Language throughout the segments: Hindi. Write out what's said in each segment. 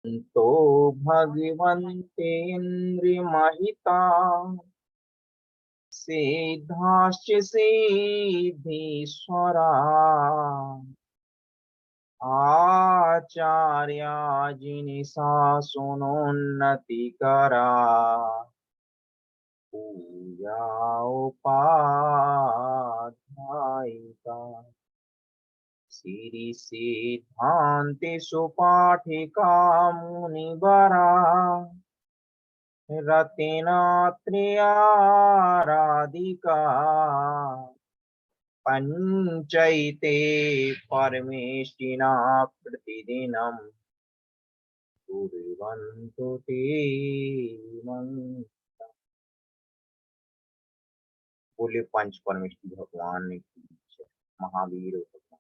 तो भगवन्तेन्द्रियमहिता सिद्धाश्च सिद्धीश्वरा आचार्या जिनिषा सुनोन्नतिकरा पूजा उपाध्यायिका श्री सिद्धान्ते सुपाठिका मुनिवरा रतिनात्र्याराधिका पंचैते परमेष्टिना प्रतिदिनं कुर्वन्तु ते मंगलम्। बोले पंच परमेष्टि भगवान की जय। महावीर भगवान।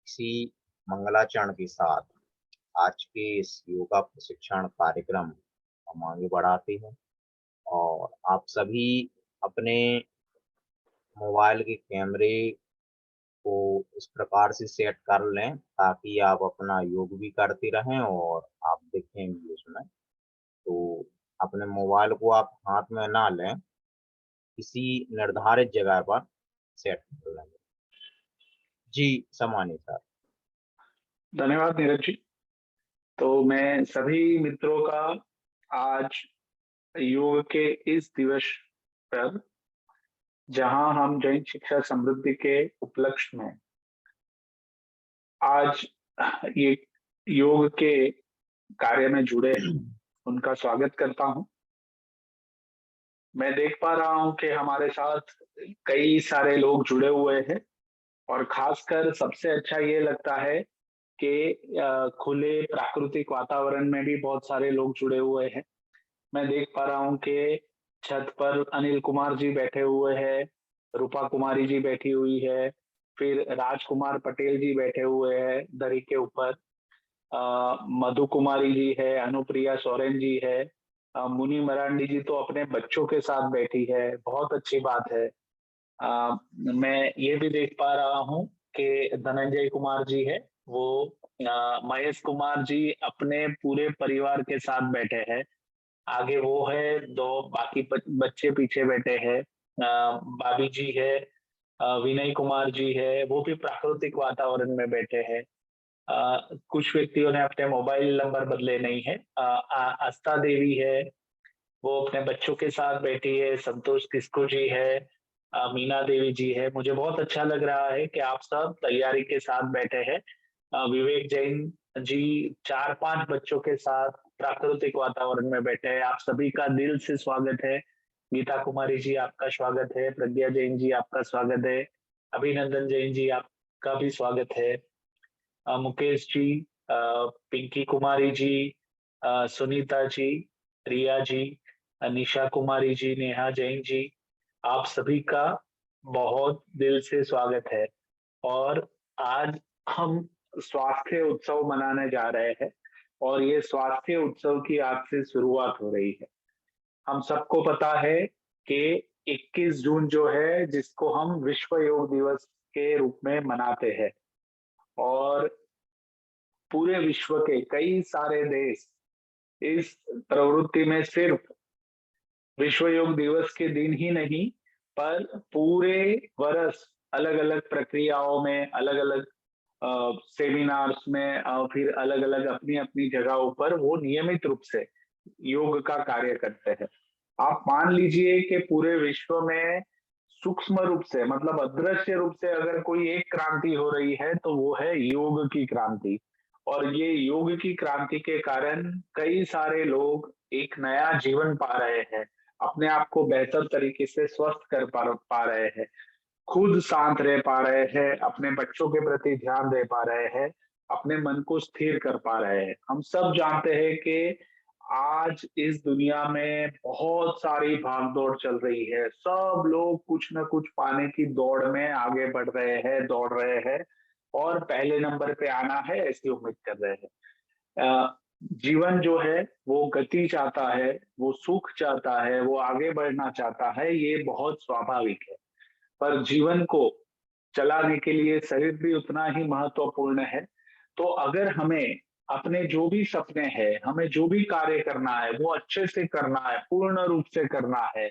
इसी मंगलाचरण के साथ आज के इस योगा प्रशिक्षण कार्यक्रम हम आगे बढ़ाते हैं और आप सभी अपने मोबाइल के कैमरे को इस प्रकार से सेट कर लें ताकि आप अपना योग भी करते रहें और आप देखें भी उसमें। तो अपने मोबाइल को आप हाथ में ना लें, किसी निर्धारित जगह पर सेट कर लें। जी सामान्य सर। धन्यवाद नीरज जी। तो मैं सभी मित्रों का आज योग के इस दिवस पर, जहां हम जैन शिक्षा समृद्धि के उपलक्ष्य में आज ये योग के कार्य में जुड़े हैं, उनका स्वागत करता हूं। मैं देख पा रहा हूं कि हमारे साथ कई सारे लोग जुड़े हुए हैं और खासकर सबसे अच्छा ये लगता है कि खुले प्राकृतिक वातावरण में भी बहुत सारे लोग जुड़े हुए हैं। मैं देख पा रहा हूँ कि छत पर अनिल कुमार जी बैठे हुए हैं, रूपा कुमारी जी बैठी हुई है, फिर राजकुमार पटेल जी बैठे हुए हैं दरी के ऊपर, मधु कुमारी जी है, अनुप्रिया सोरेन जी है, मुनी मरांडी जी तो अपने बच्चों के साथ बैठी है, बहुत अच्छी बात है। मैं ये भी देख पा रहा हूँ कि धनंजय कुमार जी है, वो महेश कुमार जी अपने पूरे परिवार के साथ बैठे हैं। आगे वो है, दो बाकी बच्चे पीछे बैठे हैं, भाभी जी है, विनय कुमार जी है, वो भी प्राकृतिक वातावरण में बैठे हैं। कुछ व्यक्तियों ने अपने मोबाइल नंबर बदले नहीं है। आस्था देवी है, वो अपने बच्चों के साथ बैठी है। संतोष किस्कू जी है, मीना देवी जी है। मुझे बहुत अच्छा लग रहा है कि आप सब तैयारी के साथ बैठे हैं। विवेक जैन जी 4-5 बच्चों के साथ प्राकृतिक वातावरण में बैठे हैं। आप सभी का दिल से स्वागत है। गीता कुमारी जी आपका स्वागत है, प्रज्ञा जैन जी आपका स्वागत है, अभिनंदन जैन जी आपका भी स्वागत है, मुकेश जी, पिंकी कुमारी जी, सुनीता जी, रिया जी, निशा कुमारी जी, नेहा जैन जी, आप सभी का बहुत दिल से स्वागत है। और आज हम स्वास्थ्य उत्सव मनाने जा रहे हैं और ये स्वास्थ्य उत्सव की आज से शुरुआत हो रही है। हम सबको पता है कि 21 जून जो है, जिसको हम विश्व योग दिवस के रूप में मनाते हैं, और पूरे विश्व के कई सारे देश इस प्रवृत्ति में सिर्फ विश्व योग दिवस के दिन ही नहीं, पर पूरे वर्ष अलग अलग प्रक्रियाओं में, अलग अलग सेमिनार्स में, फिर अलग अलग अपनी अपनी जगहों पर वो नियमित रूप से योग का कार्य करते हैं। आप मान लीजिए कि पूरे विश्व में सूक्ष्म रूप से, मतलब अदृश्य रूप से, अगर कोई एक क्रांति हो रही है तो वो है योग की क्रांति। और ये योग की क्रांति के कारण कई सारे लोग एक नया जीवन पा रहे हैं, अपने आप को बेहतर तरीके से स्वस्थ कर पा रहे हैं, खुद शांत रह पा रहे हैं, अपने बच्चों के प्रति ध्यान दे पा रहे हैं, अपने मन को स्थिर कर पा रहे हैं। हम सब जानते हैं कि आज इस दुनिया में बहुत सारी भागदौड़ चल रही है। सब लोग कुछ न कुछ पाने की दौड़ में आगे बढ़ रहे हैं, दौड़ रहे हैं और पहले नंबर पे आना है ऐसी उम्मीद कर रहे हैं। जीवन जो है वो गति चाहता है, वो सुख चाहता है, वो आगे बढ़ना चाहता है, ये बहुत स्वाभाविक है। पर जीवन को चलाने के लिए शरीर भी उतना ही महत्वपूर्ण है। तो अगर हमें अपने जो भी सपने हैं, हमें जो भी कार्य करना है वो अच्छे से करना है, पूर्ण रूप से करना है,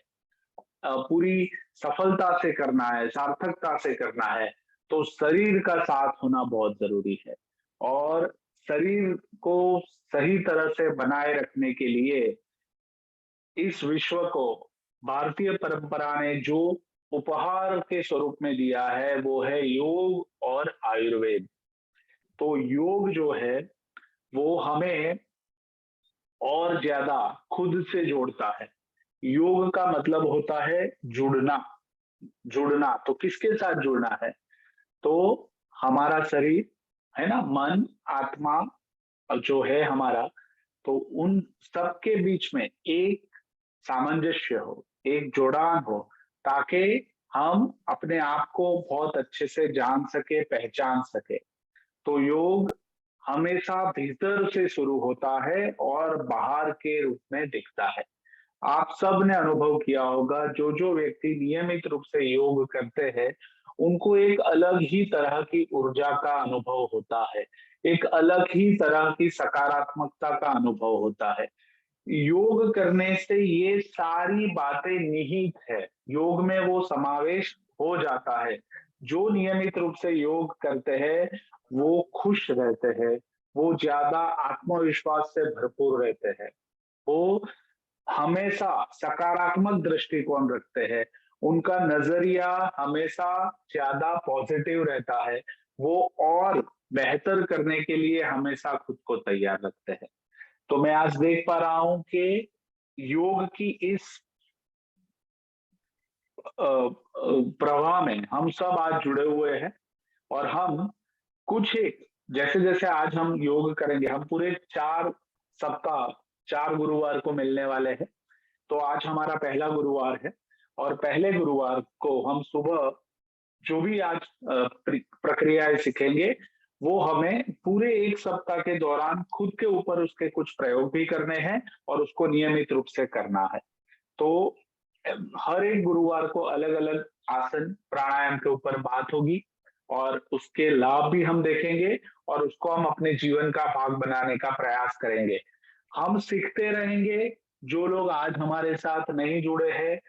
पूरी सफलता से करना है, सार्थकता से करना है, तो शरीर का साथ होना बहुत ज़रूरी है। और शरीर को सही तरह से बनाए रखने के लिए इस विश्व को भारतीय परंपरा ने जो उपहार के स्वरूप में दिया है, वो है योग और आयुर्वेद। तो योग जो है, वो हमें और ज़्यादा खुद से जोड़ता है। योग का मतलब होता है जुड़ना। जुड़ना, तो किसके साथ जुड़ना है? तो हमारा शरीर, है ना? मन, आत्मा जो है हमारा, तो उन सबके बीच में एक सामंजस्य हो, एक जुड़ान हो, ताकि हम अपने आप को बहुत अच्छे से जान सके, पहचान सके। तो योग हमेशा भीतर से शुरू होता है और बाहर के रूप में दिखता है। आप सब ने अनुभव किया होगा, जो व्यक्ति नियमित रूप से योग करते हैं, उनको एक अलग ही तरह की ऊर्जा का अनुभव होता है, एक अलग ही तरह की सकारात्मकता का अनुभव होता है। योग करने से ये सारी बातें निहित है, योग में वो समावेश हो जाता है। जो नियमित रूप से योग करते हैं, वो खुश रहते हैं, वो ज्यादा आत्मविश्वास से भरपूर रहते हैं, वो हमेशा सकारात्मक दृष्टिकोण रखते हैं, उनका नजरिया हमेशा ज्यादा पॉजिटिव रहता है, वो और बेहतर करने के लिए हमेशा खुद को तैयार रखते हैं। तो मैं आज देख पा रहा हूं कि योग की इस प्रवाह में हम सब आज जुड़े हुए हैं, और हम कुछ एक, जैसे जैसे आज हम योग करेंगे, हम पूरे 4 सप्ताह, 4 गुरुवार को मिलने वाले हैं। तो आज हमारा पहला गुरुवार है, और पहले गुरुवार को हम सुबह जो भी आज प्रक्रियाएं सीखेंगे, वो हमें पूरे 1 सप्ताह के दौरान खुद के ऊपर उसके कुछ प्रयोग भी करने हैं, और उसको नियमित रूप से करना है। तो हर एक गुरुवार को अलग अलग आसन प्राणायाम के ऊपर बात होगी, और उसके लाभ भी हम देखेंगे, और उसको हम अपने जीवन का भाग बनाने का प्रयास करेंगे। हम सीखते रहेंगे। जो लोग आज हमारे साथ नहीं जुड़े हैं,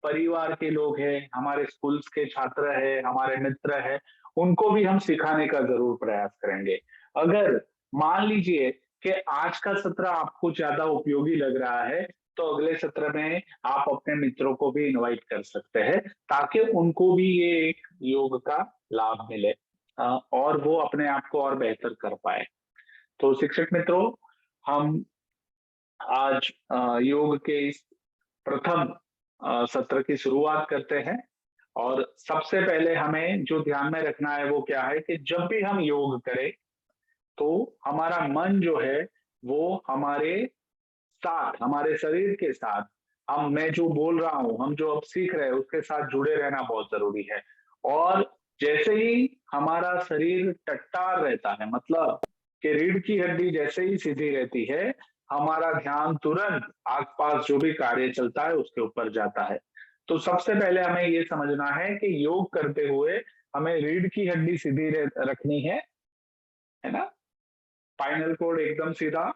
परिवार के लोग हैं, हमारे स्कूल्स के छात्र हैं, हमारे मित्र हैं, उनको भी हम सिखाने का जरूर प्रयास करेंगे। अगर मान लीजिए कि आज का सत्र आपको ज्यादा उपयोगी लग रहा है, तो अगले सत्र में आप अपने मित्रों को भी इनवाइट कर सकते हैं, ताकि उनको भी ये एक योग का लाभ मिले, और वो अपने आप को और बेहतर कर पाए। तो शिक्षक मित्रों, हम आज योग के इस प्रथम सत्र की शुरुआत करते हैं। और सबसे पहले हमें जो ध्यान में रखना है वो क्या है कि जब भी हम योग करें, तो हमारा मन जो है वो हमारे साथ, हमारे शरीर के साथ, हम मैं जो बोल रहा हूँ, हम जो अब सीख रहे हैं, उसके साथ जुड़े रहना बहुत जरूरी है। और जैसे ही हमारा शरीर टट्टार रहता है, मतलब कि रीढ़ की हड्डी जैसे ही सीधी रहती है, हमारा ध्यान तुरंत आसपास जो भी कार्य चलता है उसके ऊपर जाता है। तो सबसे पहले हमें ये समझना है कि योग करते हुए हमें रीढ़ की हड्डी सीधी रखनी है ना? स्पाइनल कोड एकदम सीधा,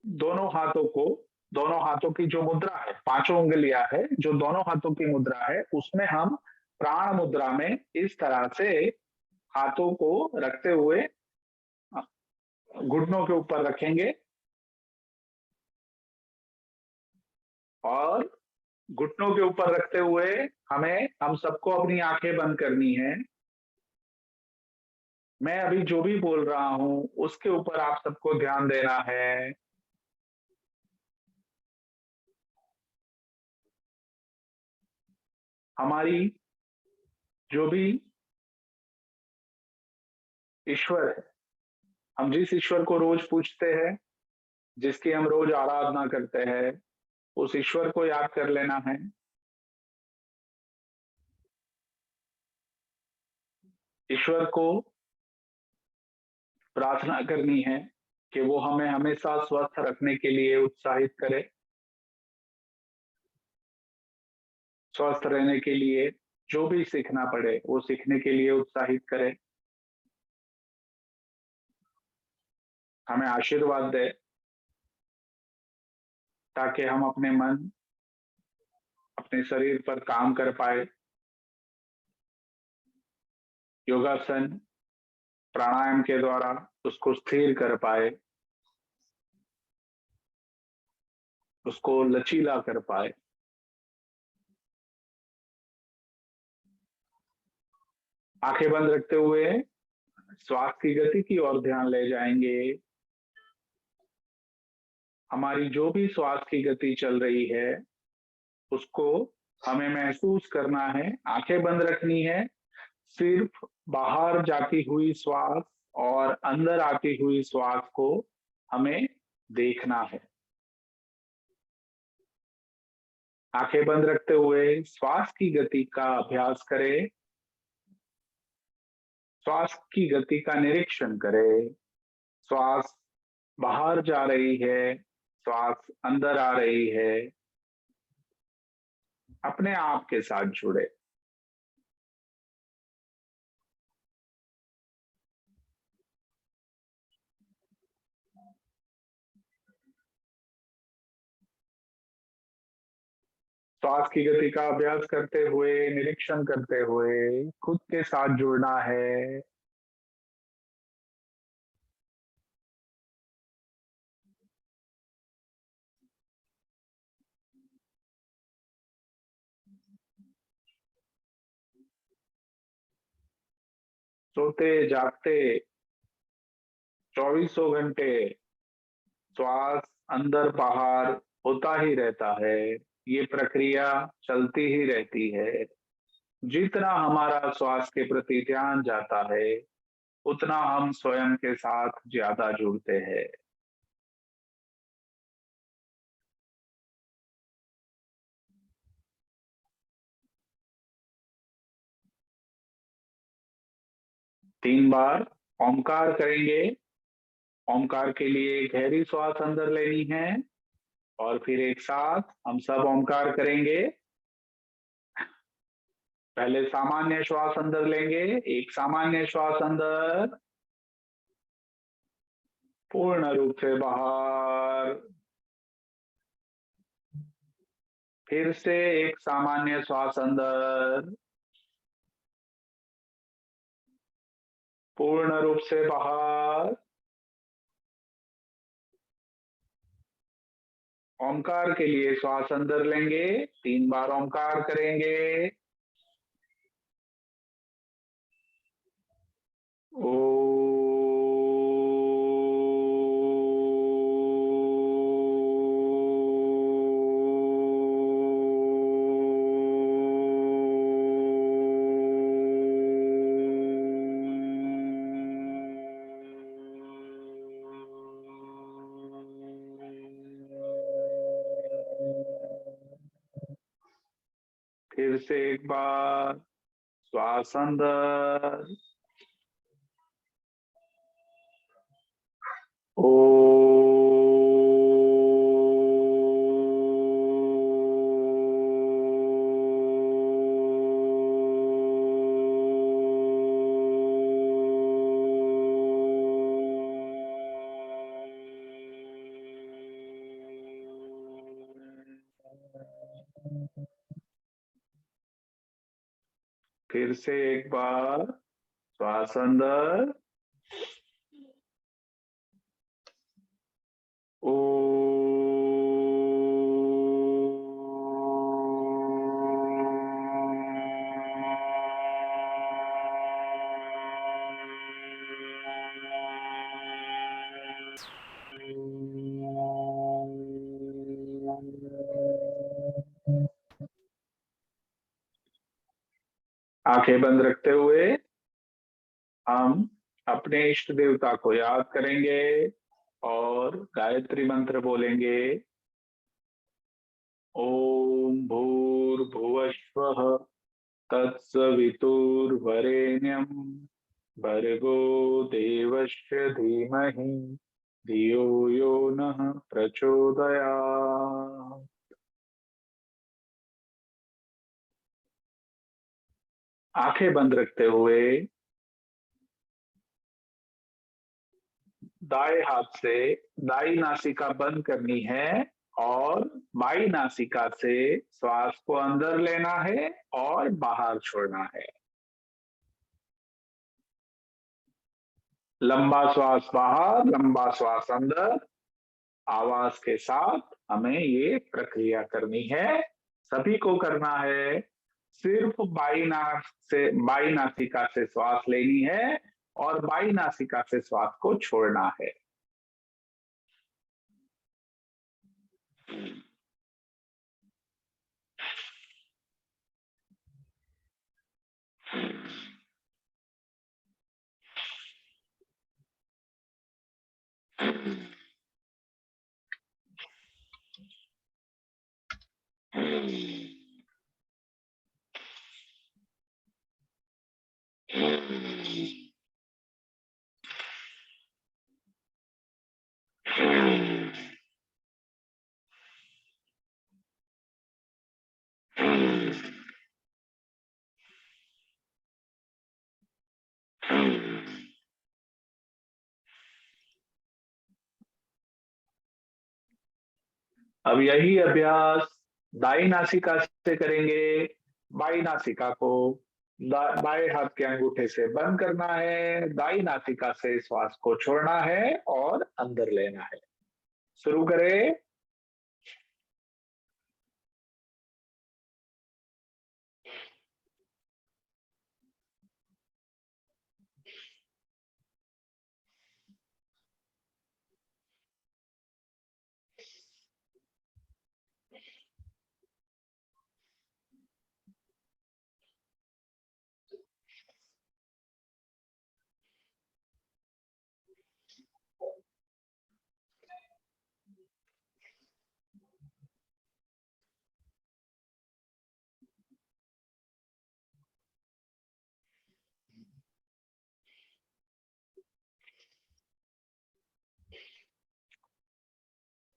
दोनों हाथों को, दोनों हाथों की जो मुद्रा है, 5 उंगलियां है, जो दोनों हाथों की मुद्रा है, उसमें हम प्राण मुद्रा में इस तरह से हाथों को रखते हुए घुटनों के ऊपर रखेंगे, और घुटनों के ऊपर रखते हुए हम सबको अपनी आंखें बंद करनी है। मैं अभी जो भी बोल रहा हूं उसके ऊपर आप सबको ध्यान देना है। हमारी जो भी ईश्वर है, हम जिस ईश्वर को रोज पूछते हैं, जिसकी हम रोज आराधना करते हैं, उस ईश्वर को याद कर लेना है। ईश्वर को प्रार्थना करनी है कि वो हमें हमेशा स्वस्थ रखने के लिए उत्साहित करे, स्वस्थ रहने के लिए जो भी सीखना पड़े वो सीखने के लिए उत्साहित करे। हमें आशीर्वाद दे, ताकि हम अपने मन, अपने शरीर पर काम कर पाए। योगासन, प्राणायाम के द्वारा उसको स्थिर कर पाए, उसको लचीला कर पाए। आंखें बंद रखते हुए श्वास की गति की ओर ध्यान ले जाएंगे। हमारी जो भी श्वास की गति चल रही है उसको हमें महसूस करना है, आंखें बंद रखनी है। सिर्फ बाहर जाती हुई श्वास और अंदर आती हुई श्वास को हमें देखना है। आंखें बंद रखते हुए श्वास की गति का अभ्यास करें, श्वास की गति का निरीक्षण करें। श्वास बाहर जा रही है, श्वास अंदर आ रही है। अपने आप के साथ जुड़े। श्वास की गति का अभ्यास करते हुए, निरीक्षण करते हुए खुद के साथ जुड़ना है। सोते जागते 24 घंटे श्वास अंदर बाहर होता ही रहता है। ये प्रक्रिया चलती ही रहती है। जितना हमारा श्वास के प्रति ध्यान जाता है उतना हम स्वयं के साथ ज्यादा जुड़ते हैं। तीन बार ओमकार करेंगे। ओमकार के लिए गहरी श्वास अंदर लेनी है और फिर एक साथ हम सब ओमकार करेंगे। पहले सामान्य श्वास अंदर लेंगे, एक सामान्य श्वास अंदर, पूर्ण रूप से बाहर। फिर से एक सामान्य श्वास अंदर, पूर्ण रूप से बाहर। ओमकार के लिए श्वास अंदर लेंगे, तीन बार ओमकार करेंगे। ओ फिर से एक बार श्वास अंदर, ओ फिर से एक बार श्वास अंदर, ओ आंखें बंद रखते हुए हम अपने इष्ट देवता को याद करेंगे और गायत्री मंत्र बोलेंगे। ओम भूर्भुवस्वः तत्सवितुर्वरेण्यं भर्गो देवस्य धीमहि धियो यो नः प्रचोदयात्। आंखें बंद रखते हुए दाएं हाथ से दाई नासिका बंद करनी है और बाई नासिका से श्वास को अंदर लेना है और बाहर छोड़ना है। लंबा श्वास बाहर, लंबा श्वास अंदर, आवाज के साथ हमें ये प्रक्रिया करनी है। सभी को करना है। सिर्फ बाई नासिका से श्वास लेनी है और बाई नासिका से श्वास को छोड़ना है। अब यही अभ्यास दाई नासिका से करेंगे। बाई नासिका को बाएं हाथ के अंगूठे से बंद करना है, दाई नासिका से श्वास को छोड़ना है और अंदर लेना है। शुरू करें।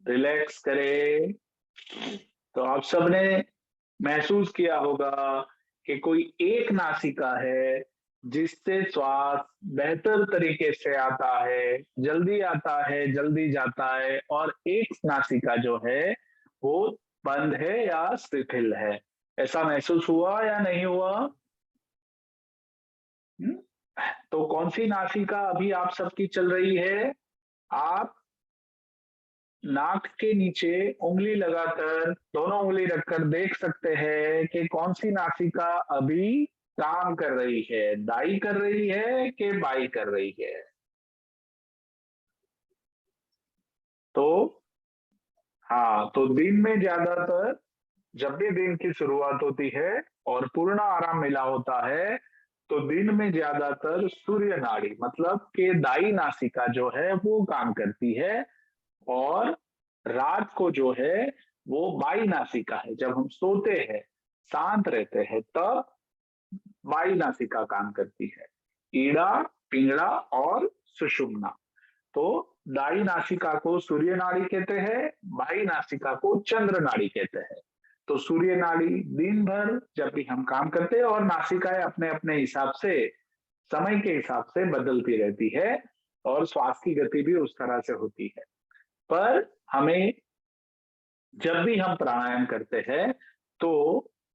रिलैक्स करें। तो आप सबने महसूस किया होगा कि कोई एक नासिका है जिससे श्वास बेहतर तरीके से आता है, जल्दी जाता है, और एक नासिका जो है वो बंद है या शिथिल है। ऐसा महसूस हुआ या नहीं हुआ? हम्म? तो कौन सी नासिका अभी आप सबकी चल रही है? आप नाक के नीचे उंगली लगाकर, दोनों उंगली रखकर देख सकते हैं कि कौन सी नासिका अभी काम कर रही है, दाई कर रही है कि बाई कर रही है। तो हाँ, तो दिन में ज्यादातर जब भी दिन की शुरुआत होती है और पूर्ण आराम मिला होता है तो दिन में ज्यादातर सूर्य नाड़ी मतलब कि दाई नासिका जो है वो काम करती है, और रात को जो है वो बाई नासिका है। जब हम सोते हैं, शांत रहते हैं, तब बाई नासिका काम करती है। ईड़ा, पिंगड़ा और सुषुम्ना। तो दाई नासिका को सूर्य नाड़ी कहते हैं, बाई नासिका को चंद्र नाड़ी कहते हैं। तो सूर्य नाड़ी दिन भर जब भी हम काम करते हैं, और नासिकाएं अपने अपने हिसाब से, समय के हिसाब से बदलती रहती है, और श्वास की गति भी उस तरह से होती है। पर हमें जब भी हम प्राणायाम करते हैं तो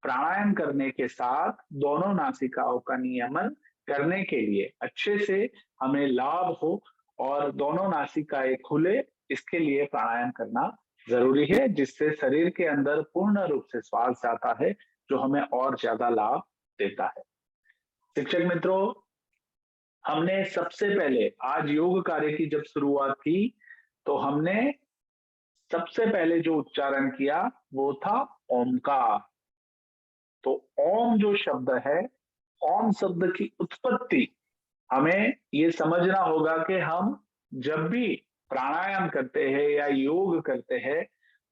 प्राणायाम करने के साथ दोनों नासिकाओं का नियमन करने के लिए अच्छे से हमें लाभ हो और दोनों नासिकाएं खुले, इसके लिए प्राणायाम करना जरूरी है, जिससे शरीर के अंदर पूर्ण रूप से श्वास जाता है, जो हमें और ज्यादा लाभ देता है। शिक्षक मित्रों, हमने सबसे पहले आज योग कार्य की जब शुरुआत की तो हमने सबसे पहले जो उच्चारण किया वो था ओमकार। तो ओम जो शब्द है, ओम शब्द की उत्पत्ति हमें ये समझना होगा कि हम जब भी प्राणायाम करते हैं या योग करते हैं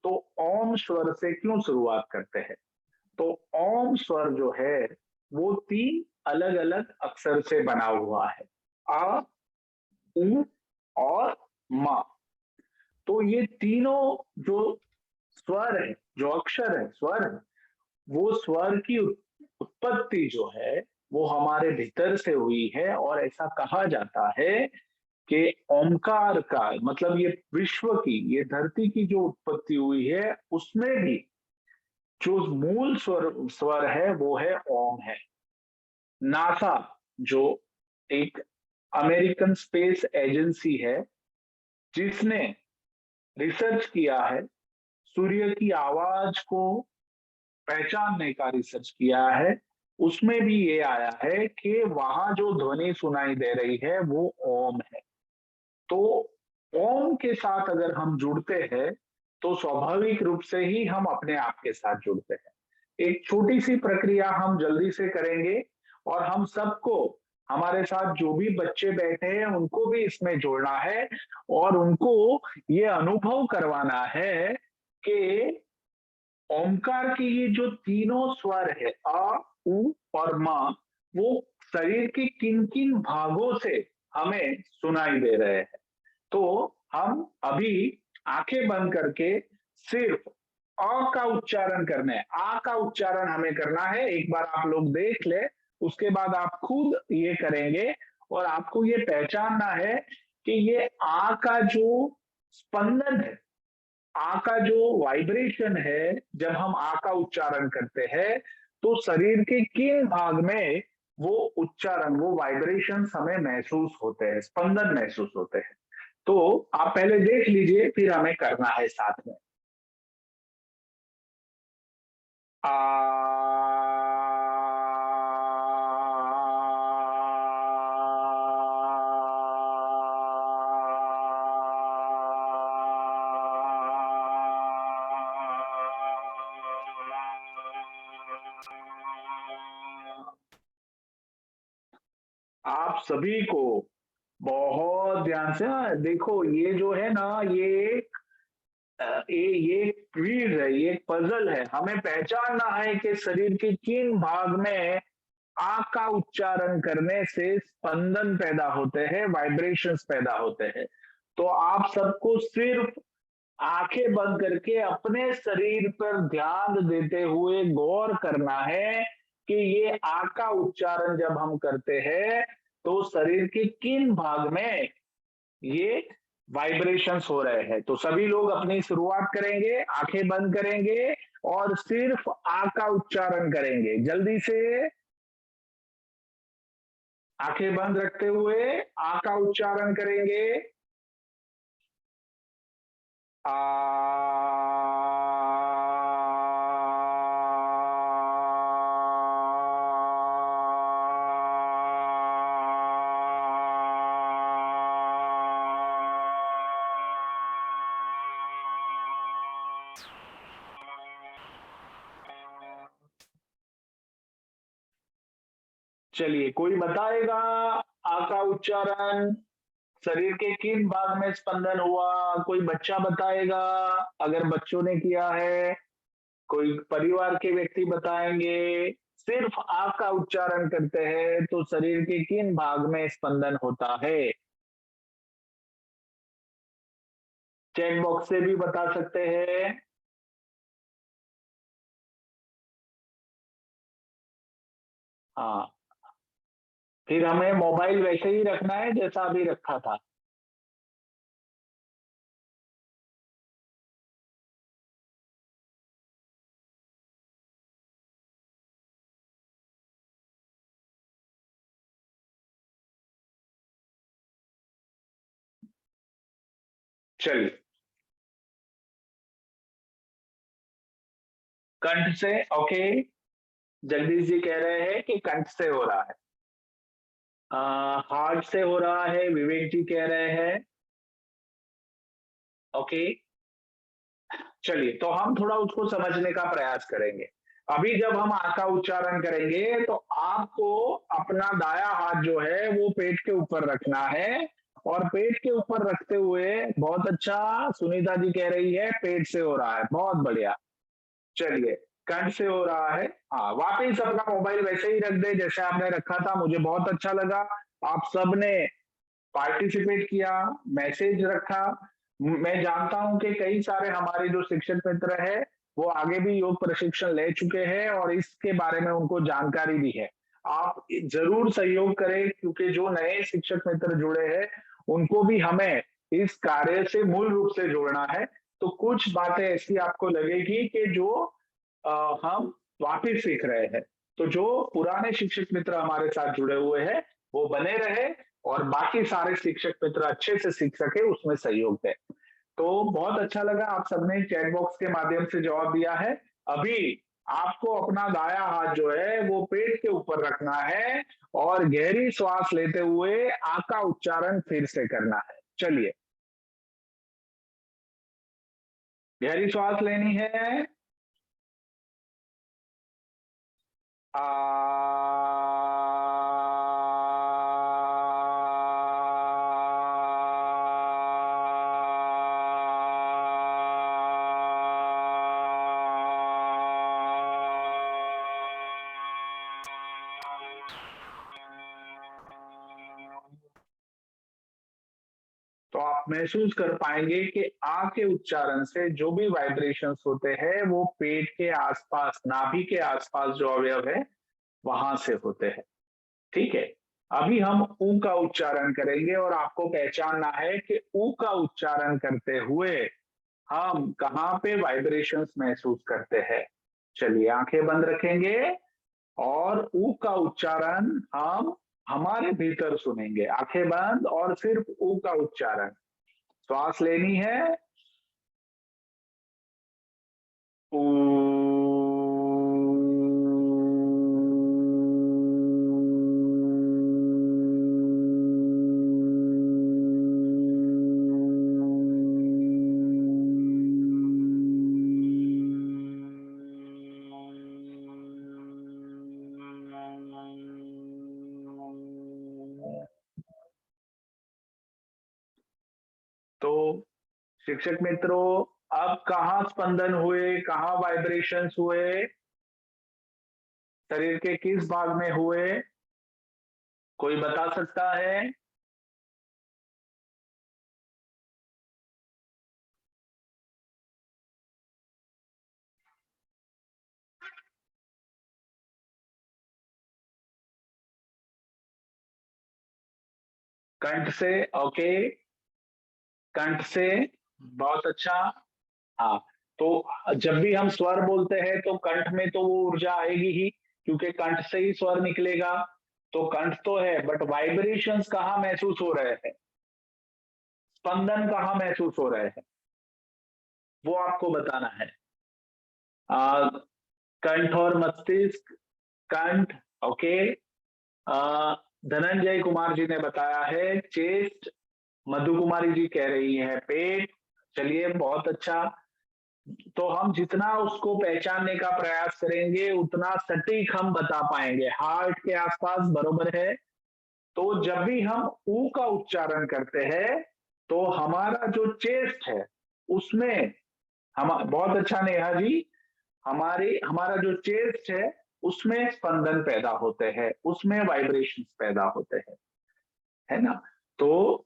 तो ओम स्वर से क्यों शुरुआत करते हैं। तो ओम स्वर जो है वो तीन अलग अलग अक्षर से बना हुआ है, आ, उ और म। तो ये तीनों जो स्वर है, जो अक्षर है, स्वर है, वो स्वर की उत्पत्ति जो है वो हमारे भीतर से हुई है, और ऐसा कहा जाता है कि ओमकार का मतलब ये विश्व की, ये धरती की जो उत्पत्ति हुई है उसमें भी जो मूल स्वर स्वर है वो है ओम है। नासा जो एक अमेरिकन स्पेस एजेंसी है जिसने रिसर्च किया है, सूर्य की आवाज को पहचानने का रिसर्च किया है, उसमें भी ये आया है कि वहां जो ध्वनि सुनाई दे रही है वो ओम है। तो ओम के साथ अगर हम जुड़ते हैं तो स्वाभाविक रूप से ही हम अपने आप के साथ जुड़ते हैं। एक छोटी सी प्रक्रिया हम जल्दी से करेंगे और हम सबको, हमारे साथ जो भी बच्चे बैठे हैं उनको भी इसमें जोड़ना है और उनको ये अनुभव करवाना है कि ओमकार की ये जो तीनों स्वर है अ, उ और म, वो शरीर के किन किन भागों से हमें सुनाई दे रहे हैं। तो हम अभी आंखें बंद करके सिर्फ अ का उच्चारण करना है, आ का उच्चारण हमें करना है। एक बार आप लोग देख ले, उसके बाद आप खुद ये करेंगे और आपको ये पहचानना है कि ये आ का जो स्पंदन है, आ का जो वाइब्रेशन है, जब हम आ का उच्चारण करते हैं तो शरीर के किन भाग में वो उच्चारण, वो वाइब्रेशन हमें महसूस होते हैं, स्पंदन महसूस होते हैं। तो आप पहले देख लीजिए, फिर हमें करना है साथ में। आ, आप सभी को बहुत ध्यान से, हाँ, देखो ये जो है ना, ये क्विज है, ये पजल है। हमें पहचानना है कि शरीर के किन भाग में आ का उच्चारण करने से स्पंदन पैदा होते हैं, वाइब्रेशंस पैदा होते हैं। तो आप सबको सिर्फ आंखें बंद करके अपने शरीर पर ध्यान देते हुए गौर करना है कि ये आ का उच्चारण जब हम करते हैं तो शरीर के किन भाग में ये वाइब्रेशंस हो रहे हैं। तो सभी लोग अपनी शुरुआत करेंगे, आंखें बंद करेंगे और सिर्फ आ का उच्चारण करेंगे। जल्दी से आंखें बंद रखते हुए आ का उच्चारण करेंगे। आ, चलिए, कोई बताएगा आ का उच्चारण शरीर के किन भाग में स्पंदन हुआ? कोई बच्चा बताएगा अगर बच्चों ने किया है, कोई परिवार के व्यक्ति बताएंगे। सिर्फ आ का उच्चारण करते हैं तो शरीर के किन भाग में स्पंदन होता है? चैट बॉक्स से भी बता सकते हैं। हाँ, फिर हमें मोबाइल वैसे ही रखना है जैसा अभी रखा था। चलिए, कंठ से। ओके, जगदीश जी कह रहे हैं कि कंठ से हो रहा है। हार्ट से हो रहा है, विवेक जी कह रहे हैं। ओके, चलिए तो हम थोड़ा उसको समझने का प्रयास करेंगे। अभी जब हम आ का उच्चारण करेंगे तो आपको अपना दाया हाथ जो है वो पेट के ऊपर रखना है और पेट के ऊपर रखते हुए, बहुत अच्छा, सुनीता जी कह रही है पेट से हो रहा है, बहुत बढ़िया। चलिए, कंठ से हो रहा है। हाँ, वापिस अपना मोबाइल वैसे ही रख दे जैसे आपने रखा था। मुझे बहुत अच्छा लगा, आप सबने पार्टिसिपेट किया, मैसेज रखा। मैं जानता हूं कि कई सारे हमारे जो शिक्षक मित्र है वो आगे भी योग प्रशिक्षण ले चुके हैं और इसके बारे में उनको जानकारी भी है। आप जरूर सहयोग करें क्योंकि जो नए शिक्षक मित्र जुड़े हैं उनको भी हमें इस कार्य से मूल रूप से जोड़ना है। तो कुछ बातें ऐसी आपको लगेगी कि जो हम वापिस सीख रहे हैं। तो जो पुराने शिक्षक मित्र हमारे साथ जुड़े हुए हैं वो बने रहे और बाकी सारे शिक्षक मित्र अच्छे से सीख सके उसमें सहयोग दें। तो बहुत अच्छा लगा, आप सबने चैट बॉक्स के माध्यम से जवाब दिया है। अभी आपको अपना दायां हाथ जो है वो पेट के ऊपर रखना है और गहरी श्वास लेते हुए आ का उच्चारण फिर से करना है। चलिए, गहरी श्वास लेनी है। आ। तो आप महसूस कर पाएंगे कि आ के उच्चारण से जो भी वाइब्रेशंस होते हैं वो पेट के आसपास, नाभि के आसपास जो अवयव है वहां से होते हैं। ठीक है, अभी हम ऊ का उच्चारण करेंगे और आपको पहचानना है कि ऊ का उच्चारण करते हुए हम कहाँ पे वाइब्रेशंस महसूस करते हैं। चलिए, आंखें बंद रखेंगे और ऊ का उच्चारण हम हमारे भीतर सुनेंगे। आंखें बंद और सिर्फ ऊ का उच्चारण। श्वास लेनी है। ऊ। तो शिक्षक मित्रों, अब कहाँ स्पंदन हुए, कहाँ वाइब्रेशंस हुए, शरीर के किस भाग में हुए, कोई बता सकता है? कंठ से, ओके, कंठ से, बहुत अच्छा। हाँ, तो जब भी हम स्वर बोलते हैं तो कंठ में तो वो ऊर्जा आएगी ही, क्योंकि कंठ से ही स्वर निकलेगा। तो कंठ तो है, बट वाइब्रेशंस कहाँ महसूस हो रहे हैं, स्पंदन कहाँ महसूस हो रहे हैं, वो आपको बताना है। आ, कंठ और मस्तिष्क, कंठ, ओके। धनंजय कुमार जी ने बताया है चेस्ट, मधु कुमारी जी कह रही है पेट। चलिए, बहुत अच्छा। तो हम जितना उसको पहचानने का प्रयास करेंगे उतना सटीक हम बता पाएंगे। हार्ट के आसपास बरोबर है। तो जब भी हम ऊ का उच्चारण करते हैं तो हमारा जो चेस्ट है उसमें, हम, बहुत अच्छा नेहा जी, हमारा जो चेस्ट है उसमें स्पंदन पैदा होते हैं, उसमें वाइब्रेशंस पैदा होते हैं, है ना। तो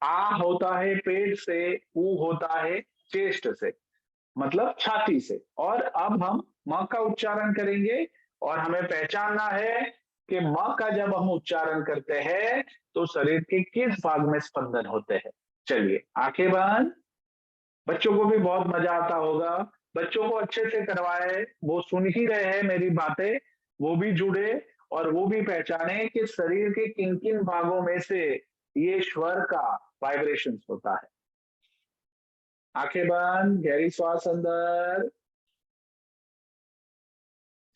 आ होता है पेट से, ऊ होता है चेस्ट से, मतलब छाती से। और अब हम म का उच्चारण करेंगे और हमें पहचानना है कि म का जब हम उच्चारण करते हैं तो शरीर के किस भाग में स्पंदन होते हैं। चलिए, आंखें बंद। बच्चों को भी बहुत मजा आता होगा। बच्चों को अच्छे से करवाए, वो सुन ही रहे हैं मेरी बातें, वो भी जुड़े और वो भी पहचाने कि शरीर के किन किन भागों में से ये स्वर का वाइब्रेशंस होता है। आंखें बंद, गहरी श्वास अंदर,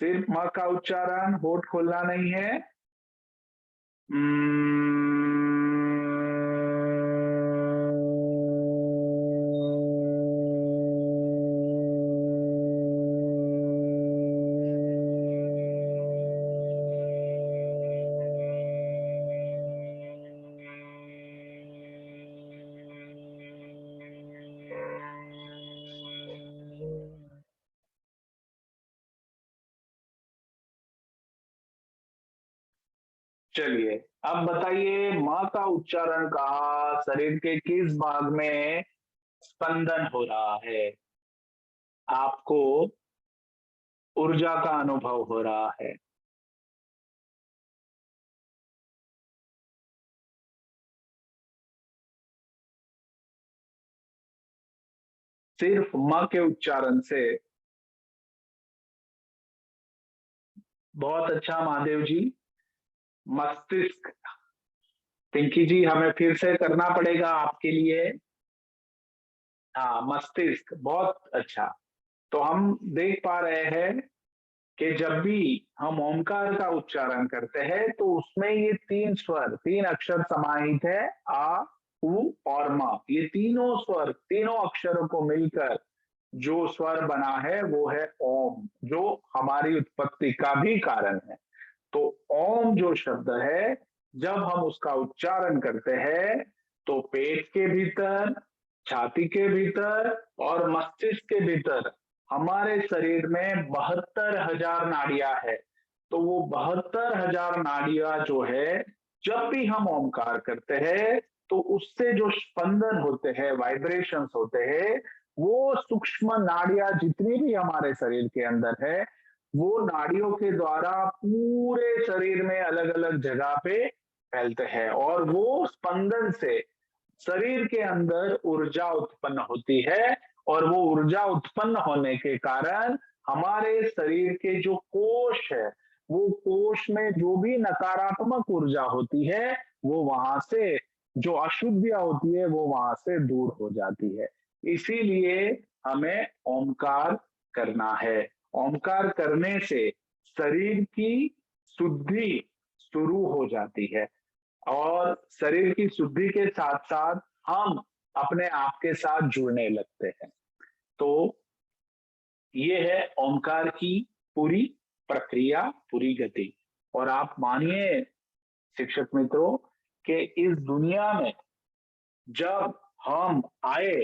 सिर्फ म का उच्चारण, होठ खोलना नहीं है। चलिए, अब बताइए माँ का उच्चारण कहा, शरीर के किस भाग में स्पंदन हो रहा है, आपको ऊर्जा का अनुभव हो रहा है। सिर्फ म के उच्चारण से। बहुत अच्छा महादेव जी। मस्तिष्क। पिंकी जी हमें फिर से करना पड़ेगा आपके लिए। हाँ, मस्तिष्क, बहुत अच्छा। तो हम देख पा रहे हैं कि जब भी हम ओमकार का उच्चारण करते हैं तो उसमें ये तीन स्वर, तीन अक्षर समाहित है, आ, उ और म। ये तीनों स्वर, तीनों अक्षरों को मिलकर जो स्वर बना है वो है ओम, जो हमारी उत्पत्ति का भी कारण है। तो ओम जो शब्द है, जब हम उसका उच्चारण करते हैं तो पेट के भीतर, छाती के भीतर और मस्तिष्क के भीतर हमारे शरीर में 72,000 नाड़ियां है। तो वो 72,000 नाड़ियां जो है, जब भी हम ओमकार करते हैं तो उससे जो स्पंदन होते हैं, वाइब्रेशंस होते हैं, वो सूक्ष्म नाड़ियां जितनी भी हमारे शरीर के अंदर है, वो नाड़ियों के द्वारा पूरे शरीर में अलग अलग जगह पे फैलते हैं और वो स्पंदन से शरीर के अंदर ऊर्जा उत्पन्न होती है। और वो ऊर्जा उत्पन्न होने के कारण हमारे शरीर के जो कोष है, वो कोष में जो भी नकारात्मक ऊर्जा होती है वो वहां से, जो अशुद्धियां होती है वो वहां से दूर हो जाती है। इसीलिए हमें ओमकार करना है। ओमकार करने से शरीर की शुद्धि शुरू हो जाती है और शरीर की शुद्धि के साथ साथ हम अपने आप के साथ जुड़ने लगते हैं। तो ये है ओमकार की पूरी प्रक्रिया, पूरी गति। और आप मानिए शिक्षक मित्रों कि इस दुनिया में जब हम आए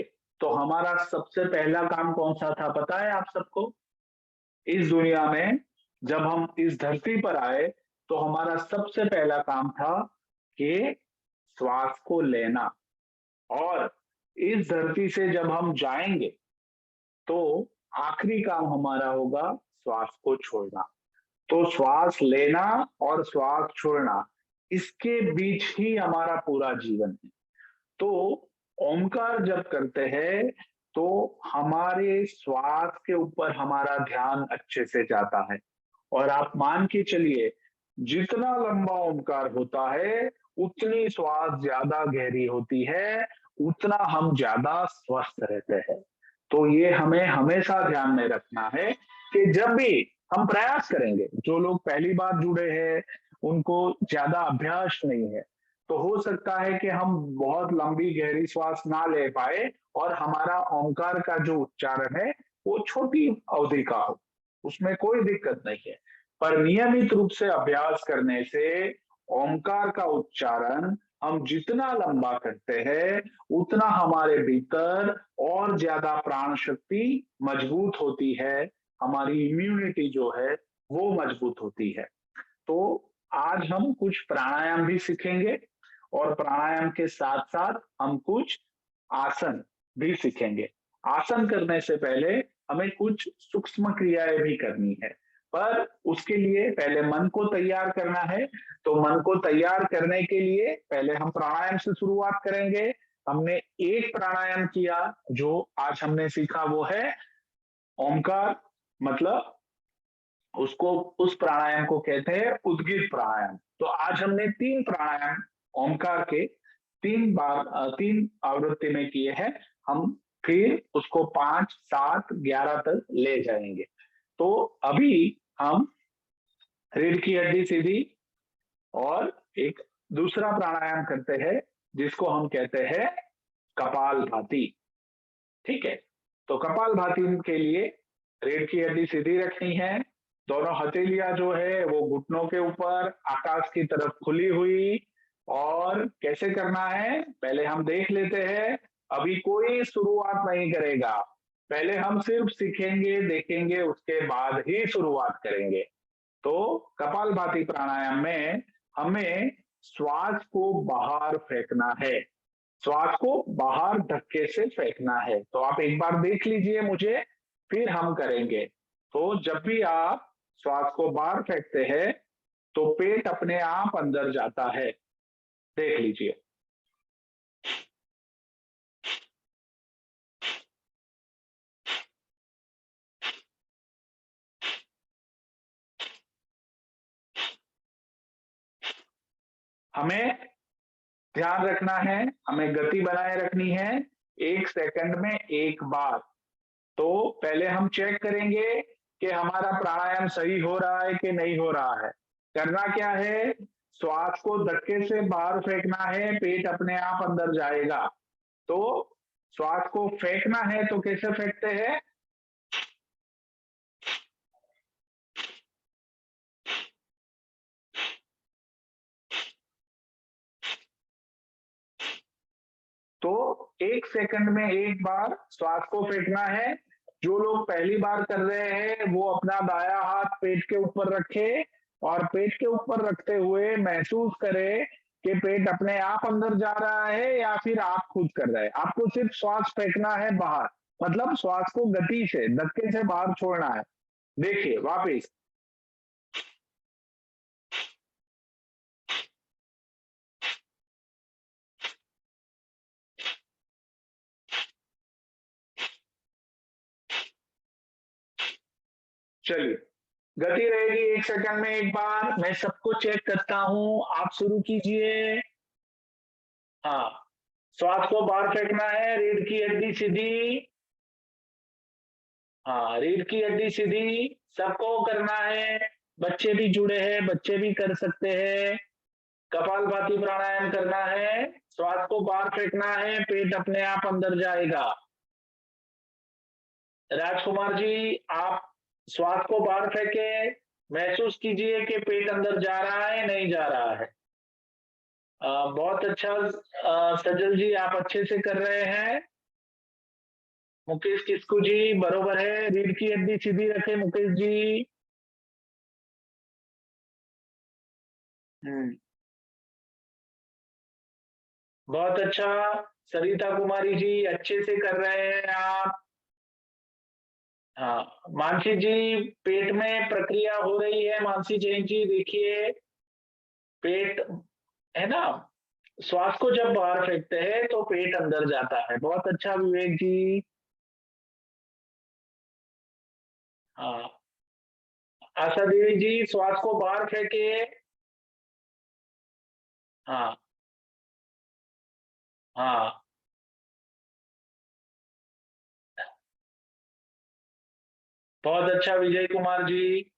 तो हमारा सबसे पहला काम कौन सा था, पता है आप सबको? इस दुनिया में जब हम इस धरती पर आए तो हमारा सबसे पहला काम था कि श्वास को लेना। और इस धरती से जब हम जाएंगे तो आखिरी काम हमारा होगा श्वास को छोड़ना। तो श्वास लेना और श्वास छोड़ना, इसके बीच ही हमारा पूरा जीवन है। तो ओमकार जब करते हैं तो हमारे श्वास के ऊपर हमारा ध्यान अच्छे से जाता है। और आप मान के चलिए, जितना लंबा ओमकार होता है उतनी श्वास ज्यादा गहरी होती है, उतना हम ज्यादा स्वस्थ रहते हैं। तो ये हमें हमेशा ध्यान में रखना है कि जब भी हम प्रयास करेंगे, जो लोग पहली बार जुड़े हैं उनको ज्यादा अभ्यास नहीं है, तो हो सकता है कि हम बहुत लंबी गहरी श्वास ना ले पाए और हमारा ओंकार का जो उच्चारण है वो छोटी अवधि का हो, उसमें कोई दिक्कत नहीं है। पर नियमित रूप से अभ्यास करने से ओंकार का उच्चारण हम जितना लंबा करते हैं उतना हमारे भीतर और ज्यादा प्राण शक्ति मजबूत होती है, हमारी इम्यूनिटी जो है वो मजबूत होती है। तो आज हम कुछ प्राणायाम भी सीखेंगे और प्राणायाम के साथ साथ हम कुछ आसन भी सीखेंगे। आसन करने से पहले हमें कुछ सूक्ष्म क्रियाएं भी करनी है, पर उसके लिए पहले मन को तैयार करना है। तो मन को तैयार करने के लिए पहले हम प्राणायाम से शुरुआत करेंगे। हमने एक प्राणायाम किया, जो आज हमने सीखा वो है ओमकार, मतलब उसको, उस प्राणायाम को कहते हैं उद्गीत प्राणायाम। तो आज हमने तीन प्राणायाम ओमकार के तीन आवृत्ति में किए हैं। हम फिर उसको 5, 7, 11 तक ले जाएंगे। तो अभी हम रीढ़ की हड्डी सीधी और एक दूसरा प्राणायाम करते हैं जिसको हम कहते हैं कपालभाति। ठीक है, तो कपालभाति के लिए रीढ़ की हड्डी सीधी रखनी है, दोनों हथेलियां जो है वो घुटनों के ऊपर आकाश की तरफ खुली हुई। और कैसे करना है पहले हम देख लेते हैं। अभी कोई शुरुआत नहीं करेगा, पहले हम सिर्फ सीखेंगे, देखेंगे, उसके बाद ही शुरुआत करेंगे। तो कपालभाति प्राणायाम में हमें श्वास को बाहर फेंकना है, श्वास को बाहर धक्के से फेंकना है। तो आप एक बार देख लीजिए मुझे, फिर हम करेंगे। तो जब भी आप श्वास को बाहर फेंकते हैं तो पेट अपने आप अंदर जाता है, देख लीजिए। हमें ध्यान रखना है, हमें गति बनाए रखनी है 1 सेकंड में 1 बार। तो पहले हम चेक करेंगे कि हमारा प्राणायाम सही हो रहा है कि नहीं हो रहा है। करना क्या है, श्वास को धक्के से बाहर फेंकना है, पेट अपने आप अंदर जाएगा। तो श्वास को फेंकना है तो कैसे फेंकते हैं? तो 1 सेकंड में 1 बार श्वास को फेंकना है। जो लोग पहली बार कर रहे हैं वो अपना दायां हाथ पेट के ऊपर रखे और पेट के ऊपर रखते हुए महसूस करे कि पेट अपने आप अंदर जा रहा है या फिर आप खुद कर रहे हैं। आपको सिर्फ श्वास फेंकना है बाहर, मतलब श्वास को गति से धक्के से बाहर छोड़ना है। देखिए वापिस। चलिए, गति रहेगी 1 सेकंड में 1 बार। मैं सबको चेक करता हूं, आप शुरू कीजिए। हाँ, श्वास को बाहर फेंकना है, रीढ़ की हड्डी सीधी। हाँ, रीढ़ की हड्डी सीधी, सबको करना है। बच्चे भी जुड़े हैं, बच्चे भी कर सकते हैं। कपालभाति प्राणायाम करना है, श्वास को बाहर फेंकना है, पेट अपने आप अंदर जाएगा। राजकुमार जी, आप श्वास को बाहर फेंके, महसूस कीजिए कि पेट अंदर जा रहा है नहीं जा रहा है। बहुत अच्छा। सजल जी, आप अच्छे से कर रहे हैं। मुकेश किस्कू जी, बरोबर है, रीढ़ की हड्डी सीधी रखे मुकेश जी। बहुत अच्छा। सरिता कुमारी जी, अच्छे से कर रहे हैं आप। हाँ, मानसी जी, पेट में प्रक्रिया हो रही है। मानसी जैन जी, देखिए पेट है ना, श्वास को जब बाहर फेंकते हैं तो पेट अंदर जाता है। बहुत अच्छा विवेक जी। हाँ, आशा देवी जी, श्वास को बाहर फेंके। हाँ हाँ, बहुत अच्छा विजय कुमार जी।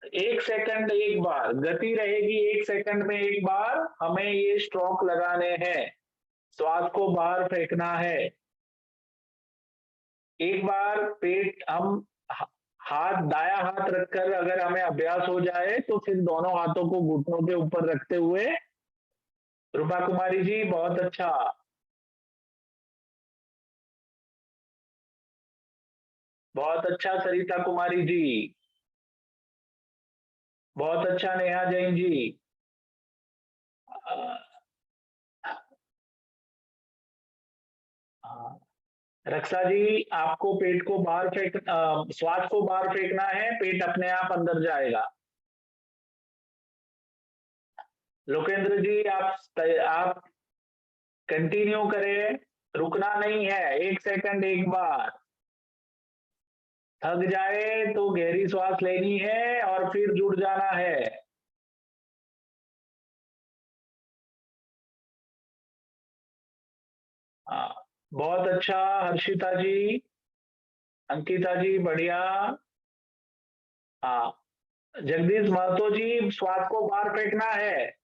1 सेकंड 1 बार गति रहेगी, 1 सेकंड में 1 बार हमें ये स्ट्रोक लगाने हैं। श्वास को बाहर फेंकना है। एक बार पेट हम हाथ दाया हाथ रखकर अगर हमें अभ्यास हो जाए तो फिर दोनों हाथों को घुटनों के ऊपर रखते हुए। रूपा कुमारी जी, बहुत अच्छा। बहुत अच्छा सरिता कुमारी जी। बहुत अच्छा नेहा जैन जी। रक्षा जी, आपको पेट को बाहर श्वास को बाहर फेंकना है, पेट अपने आप अंदर जाएगा। लोकेंद्र जी, आप कंटिन्यू करें, रुकना नहीं है। 1 सेकंड 1 बार। थक जाए तो गहरी श्वास लेनी है और फिर जुड़ जाना है। हाँ, बहुत अच्छा हर्षिता जी। अंकिता जी, बढ़िया। हाँ, जगदीश महतो जी, श्वास को बाहर फेंकना है।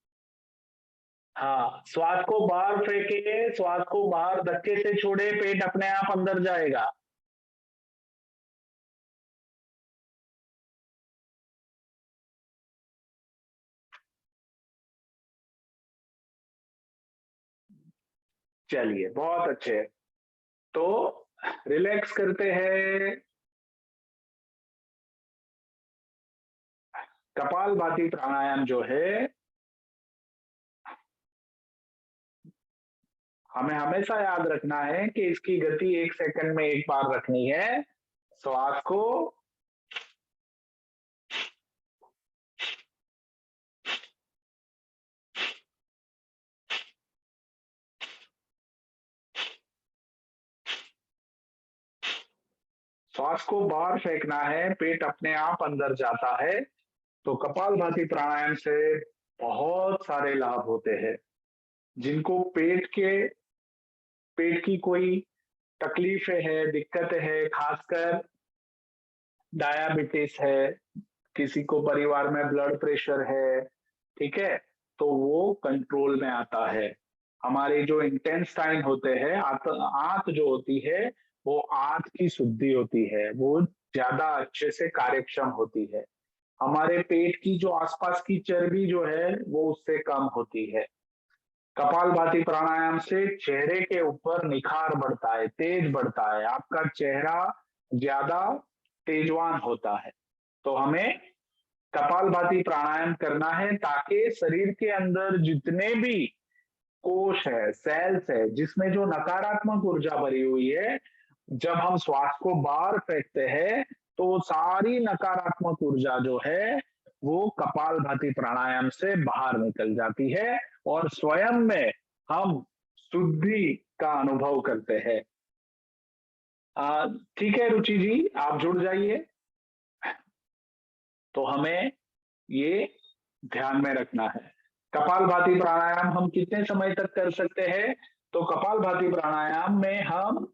हाँ, श्वास को बाहर फेंके, श्वास को बाहर धक्के से छोड़े, पेट अपने आप अंदर जाएगा। चलिए, बहुत अच्छे। तो रिलैक्स करते हैं। कपालभाति प्राणायाम जो है, हमें हमेशा याद रखना है कि इसकी गति 1 सेकंड में 1 बार रखनी है। श्वास को श्वास को बाहर फेंकना है, पेट अपने आप अंदर जाता है। तो कपालभाति प्राणायाम से बहुत सारे लाभ होते हैं। जिनको पेट की कोई तकलीफें है, दिक्कतें है, खासकर डायबिटीज है, किसी को परिवार में ब्लड प्रेशर है, ठीक है, तो वो कंट्रोल में आता है। हमारे जो इंटेस्टाइन होते हैं, आंत जो होती है, वो आंत की शुद्धि होती है, वो ज्यादा अच्छे से कार्यक्षम होती है। हमारे पेट की जो आसपास की चर्बी जो है वो उससे कम होती है। कपालभाति प्राणायाम से चेहरे के ऊपर निखार बढ़ता है, तेज बढ़ता है, आपका चेहरा ज्यादा तेजवान होता है। तो हमें कपालभाति प्राणायाम करना है ताकि शरीर के अंदर जितने भी कोश है, सेल्स है, जिसमें जो नकारात्मक ऊर्जा भरी हुई है, जब हम श्वास को बाहर फेंकते हैं तो सारी नकारात्मक ऊर्जा जो है वो कपालभाति प्राणायाम से बाहर निकल जाती है और स्वयं में हम शुद्धि का अनुभव करते हैं। ठीक है रुचि जी, आप जुड़ जाइए। तो हमें ये ध्यान में रखना है। कपालभाति प्राणायाम हम कितने समय तक कर सकते हैं? तो कपालभाति प्राणायाम में हम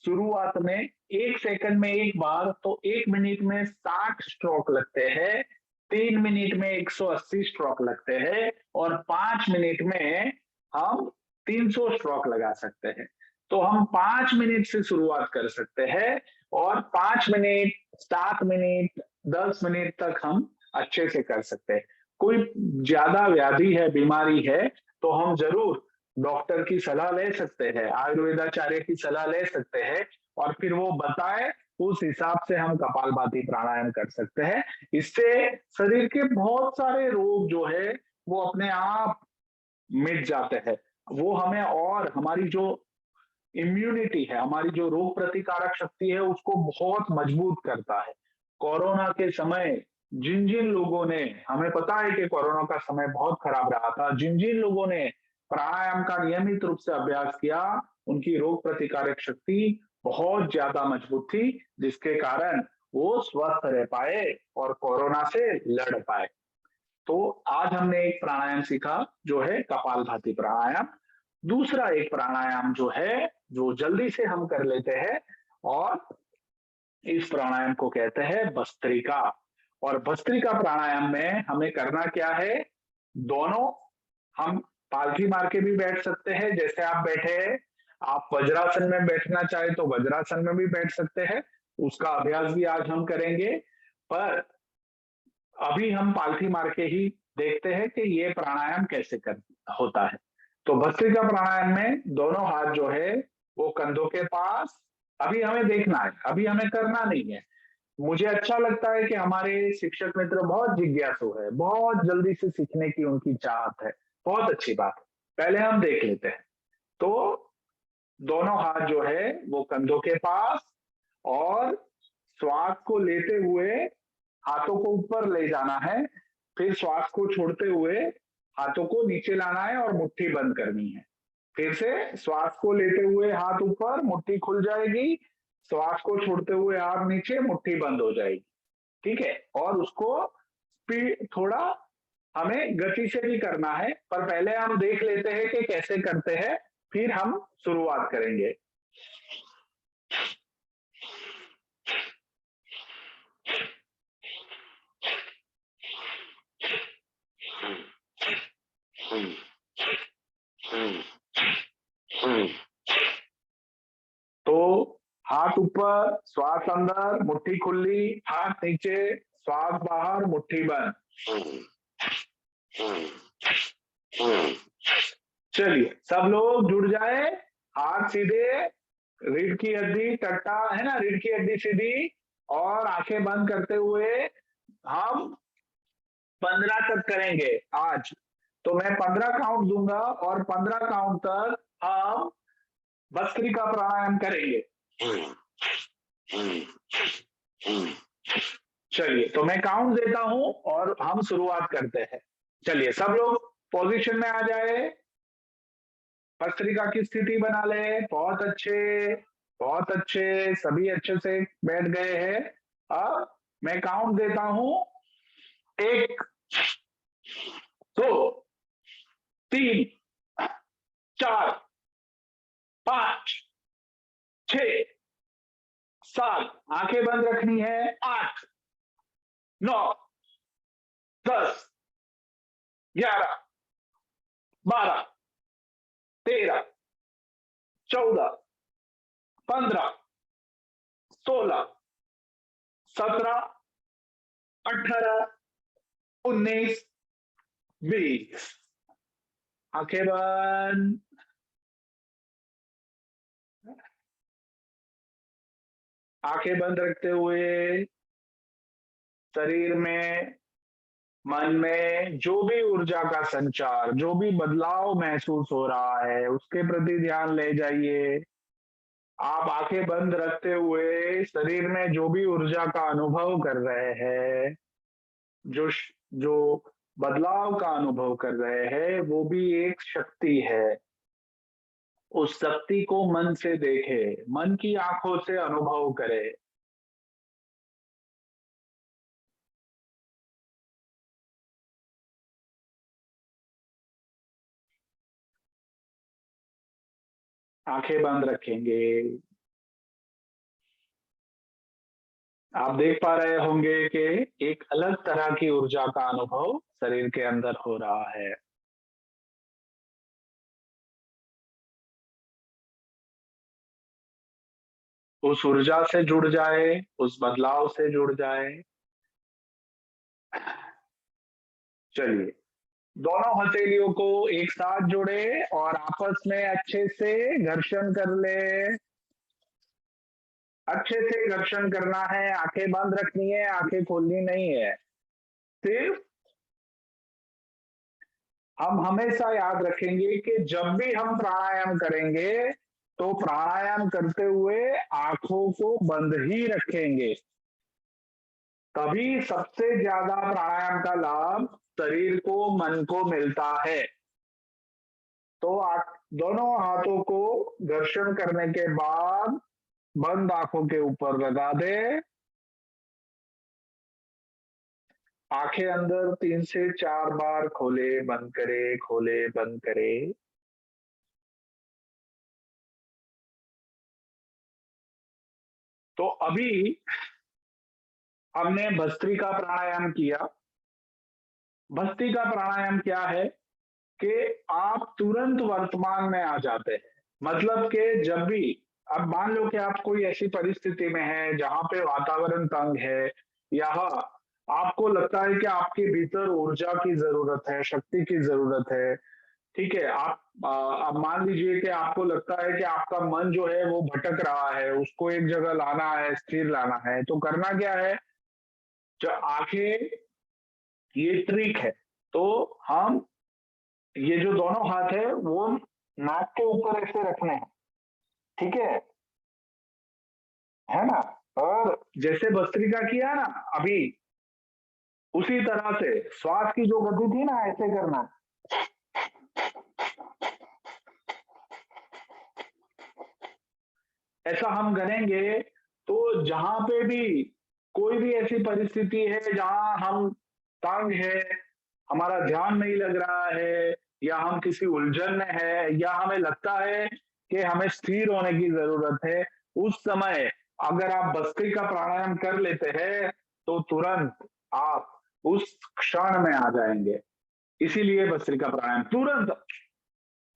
शुरुआत में 1 सेकंड में एक बार, तो 1 मिनट में 60 स्ट्रोक लगते हैं, 3 मिनट में 180 स्ट्रोक लगते हैं और 5 मिनट में हम 300 स्ट्रोक लगा सकते हैं। तो हम 5 मिनट से शुरुआत कर सकते हैं और 5 मिनट, 7 मिनट, 10 मिनट तक हम अच्छे से कर सकते हैं। कोई ज्यादा व्याधि है, बीमारी है, तो हम जरूर डॉक्टर की सलाह ले सकते हैं, आयुर्वेदाचार्य की सलाह ले सकते हैं और फिर वो बताए उस हिसाब से हम कपालभाति प्राणायाम कर सकते हैं। इससे शरीर के बहुत सारे रोग जो है वो अपने आप मिट जाते हैं। वो हमें और हमारी जो इम्यूनिटी है, हमारी जो रोग प्रतिकारक शक्ति है, उसको बहुत मजबूत करता है। कोरोना के समय जिन जिन लोगों ने, हमें पता है कि कोरोना का समय बहुत खराब रहा था, जिन जिन लोगों ने प्राणायाम का नियमित रूप से अभ्यास किया, उनकी रोग प्रतिकारक शक्ति बहुत ज्यादा मजबूत थी, जिसके कारण वो स्वस्थ रह पाए और कोरोना से लड़ पाए। तो आज हमने एक प्राणायाम सीखा जो है कपालभाति प्राणायाम। दूसरा एक प्राणायाम जो है, जो जल्दी से हम कर लेते हैं, और इस प्राणायाम को कहते हैं भस्त्रिका। और भस्त्रिका प्राणायाम में हमें करना क्या है? दोनों, हम पालथी मार के भी बैठ सकते हैं जैसे आप बैठे हैं। आप वज्रासन में बैठना चाहे तो वज्रासन में भी बैठ सकते हैं, उसका अभ्यास भी आज हम करेंगे। पर अभी हम पालथी मार के ही देखते हैं कि ये प्राणायाम कैसे कर होता है। तो भस्त्रिका प्राणायाम में दोनों हाथ जो है वो कंधों के पास, अभी हमें देखना है, अभी हमें करना नहीं है। मुझे अच्छा लगता है कि हमारे शिक्षक मित्र बहुत जिज्ञासु है, बहुत जल्दी से सीखने की उनकी चाहत है, बहुत अच्छी बात है। पहले हम देख लेते हैं। तो दोनों हाथ जो है वो कंधों के पास, और श्वास को लेते हुए हाथों को ऊपर ले जाना है, फिर श्वास को छोड़ते हुए हाथों को नीचे लाना है और मुट्ठी बंद करनी है। फिर से श्वास को लेते हुए हाथ ऊपर, मुट्ठी खुल जाएगी, श्वास को छोड़ते हुए हाथ नीचे, मुट्ठी बंद हो जाएगी। ठीक है, और उसको स्पीड थोड़ा हमें गति से भी करना है, पर पहले हम देख लेते हैं कि कैसे करते हैं, फिर हम शुरुआत करेंगे। तो हाथ ऊपर, श्वास अंदर, मुट्ठी खुली, हाथ नीचे, श्वास बाहर, मुट्ठी बंद। चलिए सब लोग जुड़ जाए, हाथ सीधे, रीढ़ की हड्डी टट्टा है ना, रीढ़ की हड्डी सीधी, और आंखें बंद करते हुए हम 15 तक करेंगे आज। तो मैं 15 काउंट दूंगा और 15 काउंट तक हम भस्त्रिका प्राणायाम करेंगे। चलिए, तो मैं काउंट देता हूं और हम शुरुआत करते हैं। चलिए सब लोग पोजीशन में आ जाए, भस्त्रिका की स्थिति बना ले। बहुत अच्छे, बहुत अच्छे, सभी अच्छे से बैठ गए हैं। अब मैं काउंट देता हूं, 1, 2, 3, 4, 5, 6, 7, आंखें बंद रखनी है, 8, 9, 10, 11, 12, 13, 14, 15, 16, 17, 18, 19, 20, आंखें बंद। आंखें बंद रखते हुए शरीर में, मन में जो भी ऊर्जा का संचार, जो भी बदलाव महसूस हो रहा है, उसके प्रति ध्यान ले जाइए। आप आंखें बंद रखते हुए शरीर में जो भी ऊर्जा का अनुभव कर रहे हैं, जो बदलाव का अनुभव कर रहे हैं, वो भी एक शक्ति है। उस शक्ति को मन से देखे, मन की आंखों से अनुभव करे। आंखें बंद रखेंगे। आप देख पा रहे होंगे कि एक अलग तरह की ऊर्जा का अनुभव शरीर के अंदर हो रहा है। उस ऊर्जा से जुड़ जाए, उस बदलाव से जुड़ जाए। चलिए, दोनों हथेलियों को एक साथ जोड़े और आपस में अच्छे से घर्षण कर ले। अच्छे से घर्षण करना है, आंखें बंद रखनी है, आंखें खोलनी नहीं है। सिर्फ हम हमेशा याद रखेंगे कि जब भी हम प्राणायाम करेंगे तो प्राणायाम करते हुए आंखों को बंद ही रखेंगे। तभी सबसे ज्यादा प्राणायाम का लाभ शरीर को, मन को मिलता है। तो दोनों हाथों को घर्षण करने के बाद बंद आंखों के ऊपर लगा दे। आंखें अंदर 3 से 4 बार खोले बंद करे, खोले बंद करे। तो अभी हमने भस्त्रिका प्राणायाम किया। भस्त्रिका प्राणायाम क्या है कि आप तुरंत वर्तमान में आ जाते हैं। मतलब कि जब भी, अब मान लो कि आप कोई ऐसी परिस्थिति में हैं जहां पे वातावरण तंग है, या आपको लगता है कि आपके भीतर ऊर्जा की जरूरत है, शक्ति की जरूरत है। ठीक है, आप मान लीजिए कि आपको लगता है कि आपका मन जो है वो भटक रहा है, उसको एक जगह लाना है, स्थिर लाना है। तो करना क्या है, जो आंखें, ये ट्रिक है। तो हम, ये जो दोनों हाथ है वो नाक के ऊपर ऐसे रखने हैं। ठीक है ना। और जैसे भस्त्रिका किया ना अभी, उसी तरह से श्वास की जो गति थी ना, ऐसे करना। ऐसा हम करेंगे तो जहां पे भी कोई भी ऐसी परिस्थिति है जहां हम तंग है, हमारा ध्यान नहीं लग रहा है, या हम किसी उलझन में है, या हमें लगता है कि हमें स्थिर होने की जरूरत है, उस समय अगर आप भस्त्रिका का प्राणायाम कर लेते हैं तो तुरंत आप उस क्षण में आ जाएंगे। इसीलिए भस्त्रिका प्राणायाम तुरंत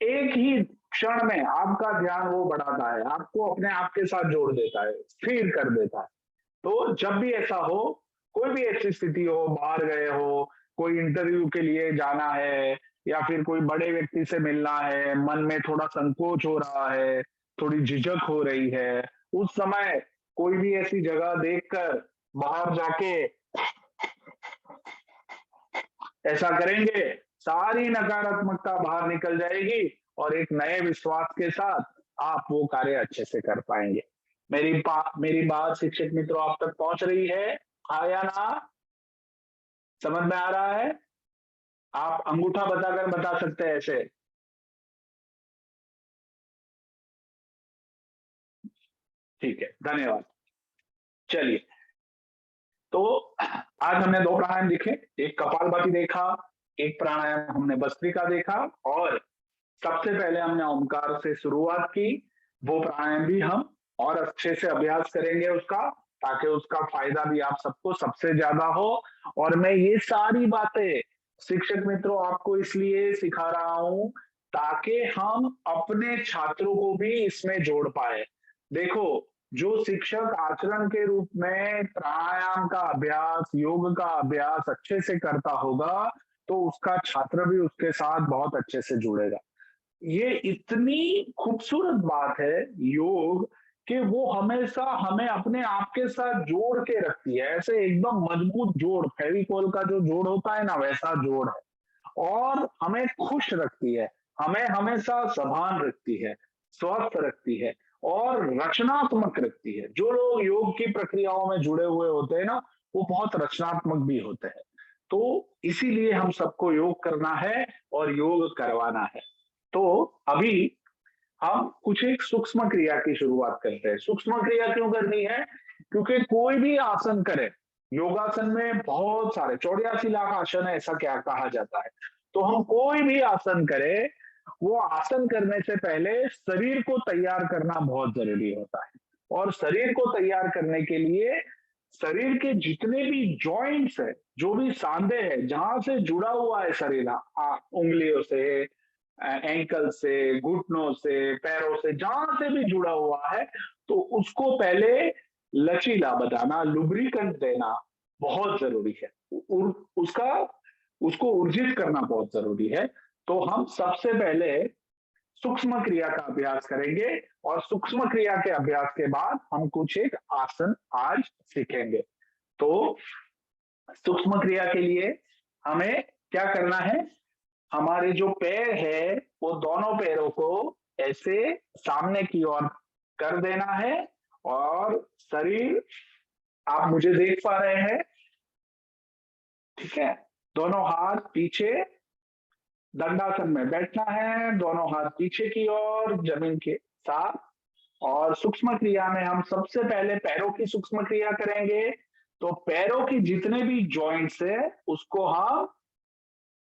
एक ही क्षण में आपका ध्यान वो बढ़ाता है, आपको अपने आप के साथ जोड़ देता है, स्थिर कर देता है। तो जब भी ऐसा हो, कोई भी ऐसी स्थिति हो, बाहर गए हो, कोई इंटरव्यू के लिए जाना है, या फिर कोई बड़े व्यक्ति से मिलना है, मन में थोड़ा संकोच हो रहा है, थोड़ी झिझक हो रही है, उस समय कोई भी ऐसी जगह देखकर बाहर जाके ऐसा करेंगे, सारी नकारात्मकता बाहर निकल जाएगी और एक नए विश्वास के साथ आप वो कार्य अच्छे से कर पाएंगे। मेरी बात शिक्षक मित्रों आप तक पहुंच रही है? हाँ या ना? समझ में आ रहा है? आप अंगूठा बताकर बता सकते हैं ऐसे। ठीक है, धन्यवाद। चलिए, तो आज हमने 2 प्राणायाम देखे। एक कपालभाति देखा, एक प्राणायाम हमने भस्त्रिका देखा और सबसे पहले हमने ओमकार से शुरुआत की। वो प्राणायाम भी हम और अच्छे से अभ्यास करेंगे उसका, ताकि उसका फायदा भी आप सबको सबसे ज्यादा हो। और मैं ये सारी बातें शिक्षक मित्रों आपको इसलिए सिखा रहा हूं ताकि हम अपने छात्रों को भी इसमें जोड़ पाए। देखो, जो शिक्षक आचरण के रूप में प्राणायाम का अभ्यास, योग का अभ्यास अच्छे से करता होगा, तो उसका छात्र भी उसके साथ बहुत अच्छे से जुड़ेगा। ये इतनी खूबसूरत बात है योग, कि वो हमेशा हमें अपने आप के साथ जोड़ के रखती है। ऐसे एकदम मजबूत जोड़, फेविकोल का जो जोड़ होता है ना, वैसा जोड़ है। और हमें खुश रखती है, हमें हमेशा सभान रखती है, स्वस्थ रखती है और रचनात्मक रखती है। जो लोग योग की प्रक्रियाओं में जुड़े हुए होते हैं ना, वो बहुत रचनात्मक भी होते हैं। तो इसीलिए हम सबको योग करना है और योग करवाना है। तो अभी हम कुछ एक सूक्ष्म क्रिया की शुरुआत करते हैं। सूक्ष्म क्रिया क्यों करनी है? क्योंकि कोई भी आसन करे, योगासन में बहुत सारे 84 लाख आसन है, ऐसा क्या कहा जाता है। तो हम कोई भी आसन करें, वो आसन करने से पहले शरीर को तैयार करना बहुत जरूरी होता है। और शरीर को तैयार करने के लिए शरीर के जितने भी जॉइंट्स है, जो भी सांधे हैं, जहां से जुड़ा हुआ है शरीर, उंगलियों से, एंकल से, घुटनों से, पैरों से, जहां से भी जुड़ा हुआ है, तो उसको पहले लचीला बनाना, लुब्रिकेंट देना बहुत जरूरी है। उसका उसको ऊर्जित करना बहुत जरूरी है। तो हम सबसे पहले सूक्ष्म क्रिया का अभ्यास करेंगे और सूक्ष्म क्रिया के अभ्यास के बाद हम कुछ एक आसन आज सीखेंगे। तो सूक्ष्म क्रिया के लिए हमें क्या करना है? हमारे जो पैर है, वो दोनों पैरों को ऐसे सामने की ओर कर देना है और शरीर, आप मुझे देख पा रहे हैं, ठीक है? दोनों हाथ पीछे, दंडासन में बैठना है, दोनों हाथ पीछे की ओर जमीन के साथ। और सूक्ष्म क्रिया में हम सबसे पहले पैरों की सूक्ष्म क्रिया करेंगे। तो पैरों की जितने भी जॉइंट्स है, उसको हम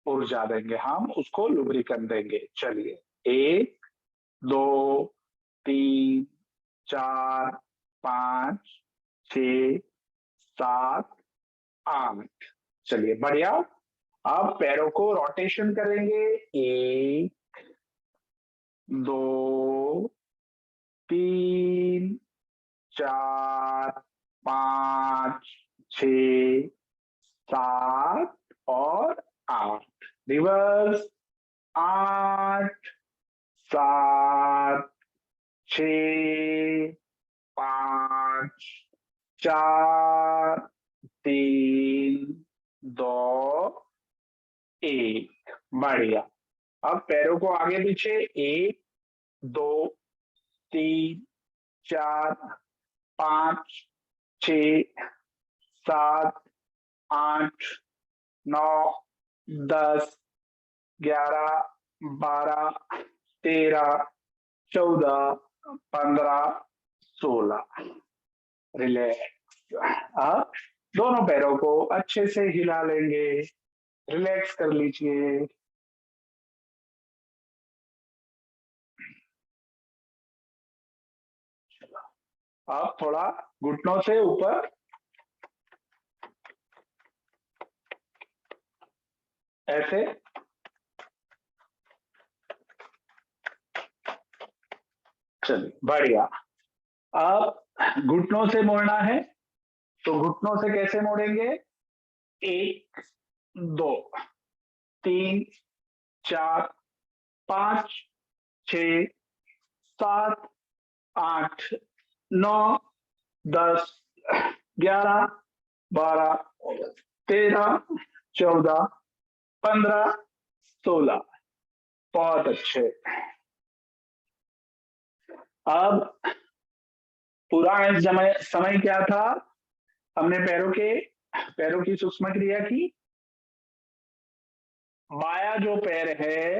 ऊर्जा देंगे, हम उसको लुब्रिकेंट देंगे। चलिए, 1 2 3 4 5 6 7 8। चलिए, बढ़िया। अब पैरों को रोटेशन करेंगे। 1 2 3 4 5 6 7 और 8। रिवर्स। 8 7 6 5 4 3 2 1। बढ़िया। अब पैरों को आगे पीछे, 1 2 3 4 5 6 7 8 9 10 11 12 13 14 15 16। रिलैक्स। अब दोनों पैरों को अच्छे से हिला लेंगे, रिलैक्स कर लीजिए। अब थोड़ा घुटनों से ऊपर ऐसे, चलिए, बढ़िया। अब घुटनों से मोड़ना है, तो घुटनों से कैसे मोड़ेंगे? 1 2 3 4 5 6 7 8 9 10 11 12 13 14 15 16। बहुत अच्छे। अब पुराने समय क्या था? हमने पैरों की सूक्ष्म क्रिया की। बाया जो पैर है,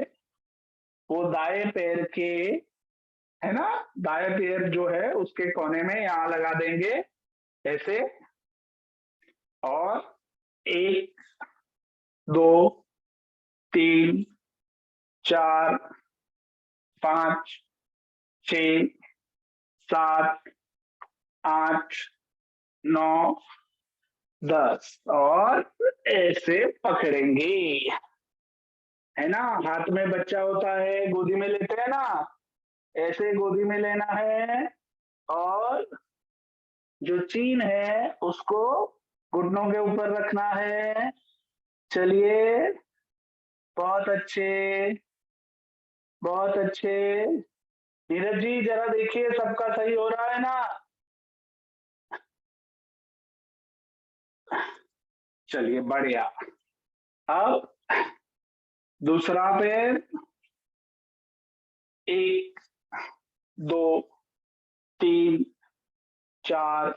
वो दाएं पैर के, है ना, दाएं पैर जो है उसके कोने में यहां लगा देंगे ऐसे। और 1 2 3 4 5 6 7 8 9 10 और ऐसे पकड़ेंगे, है ना। हाथ में बच्चा होता है, गोदी में लेते हैं ना, ऐसे गोदी में लेना है और जो चीन है उसको घुटनों के ऊपर रखना है। चलिए, बहुत अच्छे, बहुत अच्छे। नीरज जी जरा देखिए सबका सही हो रहा है ना। चलिए बढ़िया। अब दूसरा पैर, 1 2 3 4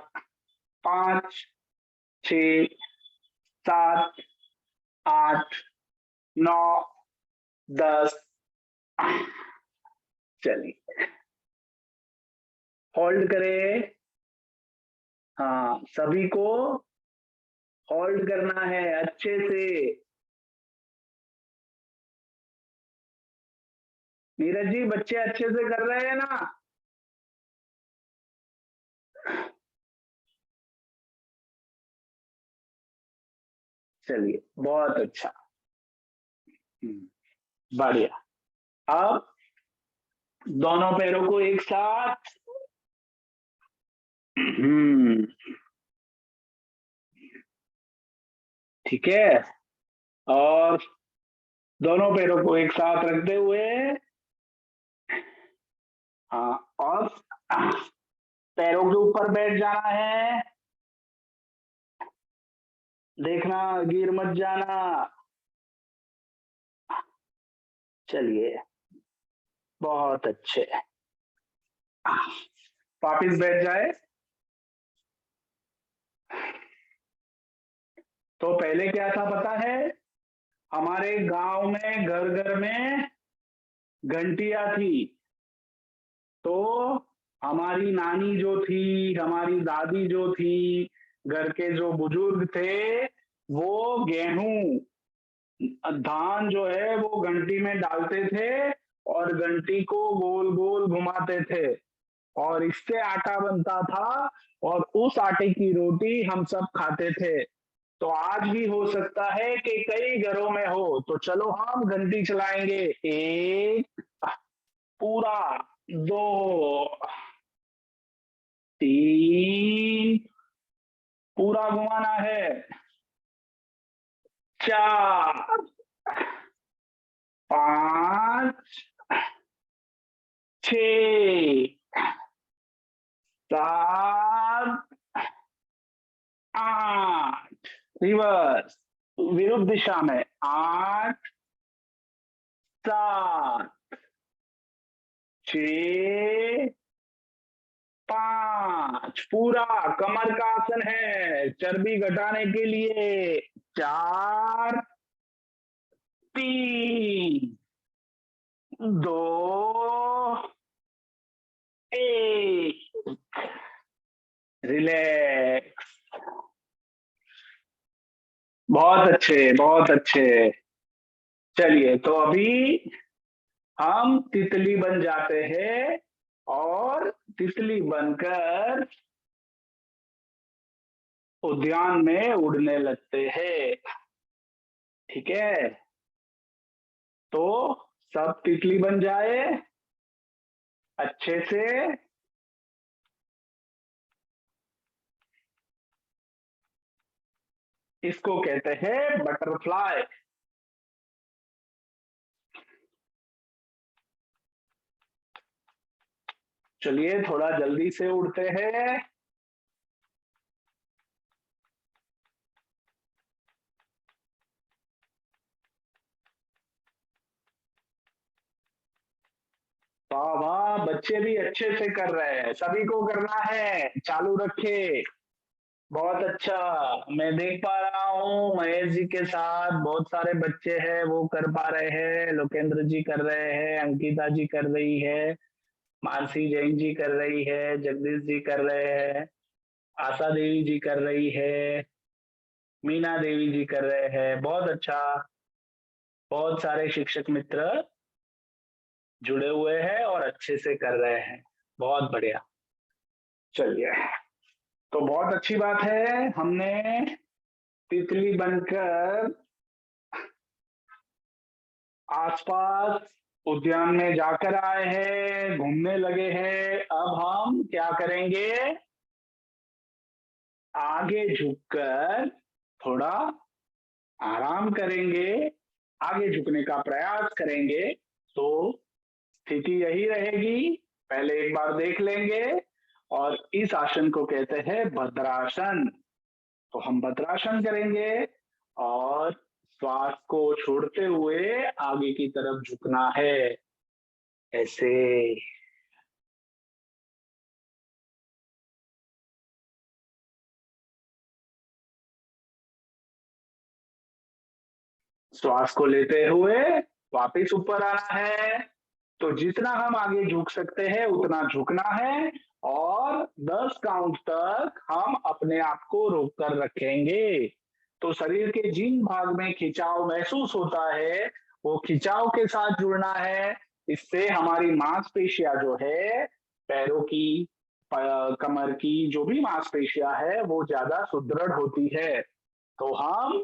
5 6 7 8 9 10। चलिए होल्ड करें। हाँ, सभी को होल्ड करना है अच्छे से। नीरज जी बच्चे अच्छे से कर रहे हैं ना। चलिए बहुत अच्छा, बढ़िया। अब दोनों पैरों को एक साथ, ठीक है। और दोनों पैरों को एक साथ रखते हुए, हाँ, और पैरों के ऊपर बैठ जाना है। देखना गिर मत जाना। चलिए बहुत अच्छे, वापिस बैठ जाए। तो पहले क्या था पता है, हमारे गांव में घर घर में घंटियां थी। तो हमारी नानी जो थी, हमारी दादी जो थी, घर के जो बुजुर्ग थे, वो गेहूं धान जो है वो घंटी में डालते थे और घंटी को गोल गोल घुमाते थे और इससे आटा बनता था और उस आटे की रोटी हम सब खाते थे। तो आज भी हो सकता है कि कई घरों में हो, तो चलो हम घंटी चलाएंगे। 1 पूरा, 2 3 पूरा घुमाना है, 4 5 6 7 8, रिवर्स, विरुद्ध दिशा में, 8 7 6 5 पूरा। कमर का आसन है चर्बी घटाने के लिए। 4 3 2 1, रिलैक्स। बहुत अच्छे, बहुत अच्छे। चलिए तो अभी हम तितली बन जाते हैं और तितली बनकर उद्यान में उड़ने लगते हैं, ठीक है। तो सब तितली बन जाए अच्छे से। इसको कहते हैं बटरफ्लाई। चलिए थोड़ा जल्दी से उड़ते हैं। वाह वाह, बच्चे भी अच्छे से कर रहे हैं, सभी को करना है, चालू रखे। बहुत अच्छा, मैं देख पा रहा हूँ महेश जी के साथ बहुत सारे बच्चे हैं वो कर पा रहे हैं। लोकेंद्र जी कर रहे हैं, अंकिता जी कर रही है, मानसी जैन जी कर रही है, जगदीश जी कर रहे हैं, आशा देवी जी कर रही है, मीना देवी जी कर रहे हैं। बहुत अच्छा। बहुत सारे शिक्षक मित्र जुड़े हुए हैं और अच्छे से कर रहे हैं। बहुत बढ़िया। चलिए, तो बहुत अच्छी बात है, हमने तितली बनकर आसपास उद्यान में जाकर आए हैं, घूमने लगे हैं। अब हम क्या करेंगे? आगे झुककर थोड़ा आराम करेंगे, आगे झुकने का प्रयास करेंगे। तो स्थिति यही रहेगी, पहले एक बार देख लेंगे। और इस आसन को कहते हैं भद्रासन। तो हम भद्रासन करेंगे और श्वास को छोड़ते हुए आगे की तरफ झुकना है, ऐसे। श्वास को लेते हुए वापस ऊपर आना है। तो जितना हम आगे झुक सकते हैं उतना झुकना है, और 10 काउंट तक हम अपने आप को रोक कर रखेंगे। तो शरीर के जिन भाग में खिंचाव महसूस होता है वो खिंचाव के साथ जुड़ना है। इससे हमारी मांसपेशियां जो है, पैरों की, कमर की जो भी मांसपेशियां है वो ज्यादा सुदृढ़ होती है। तो हम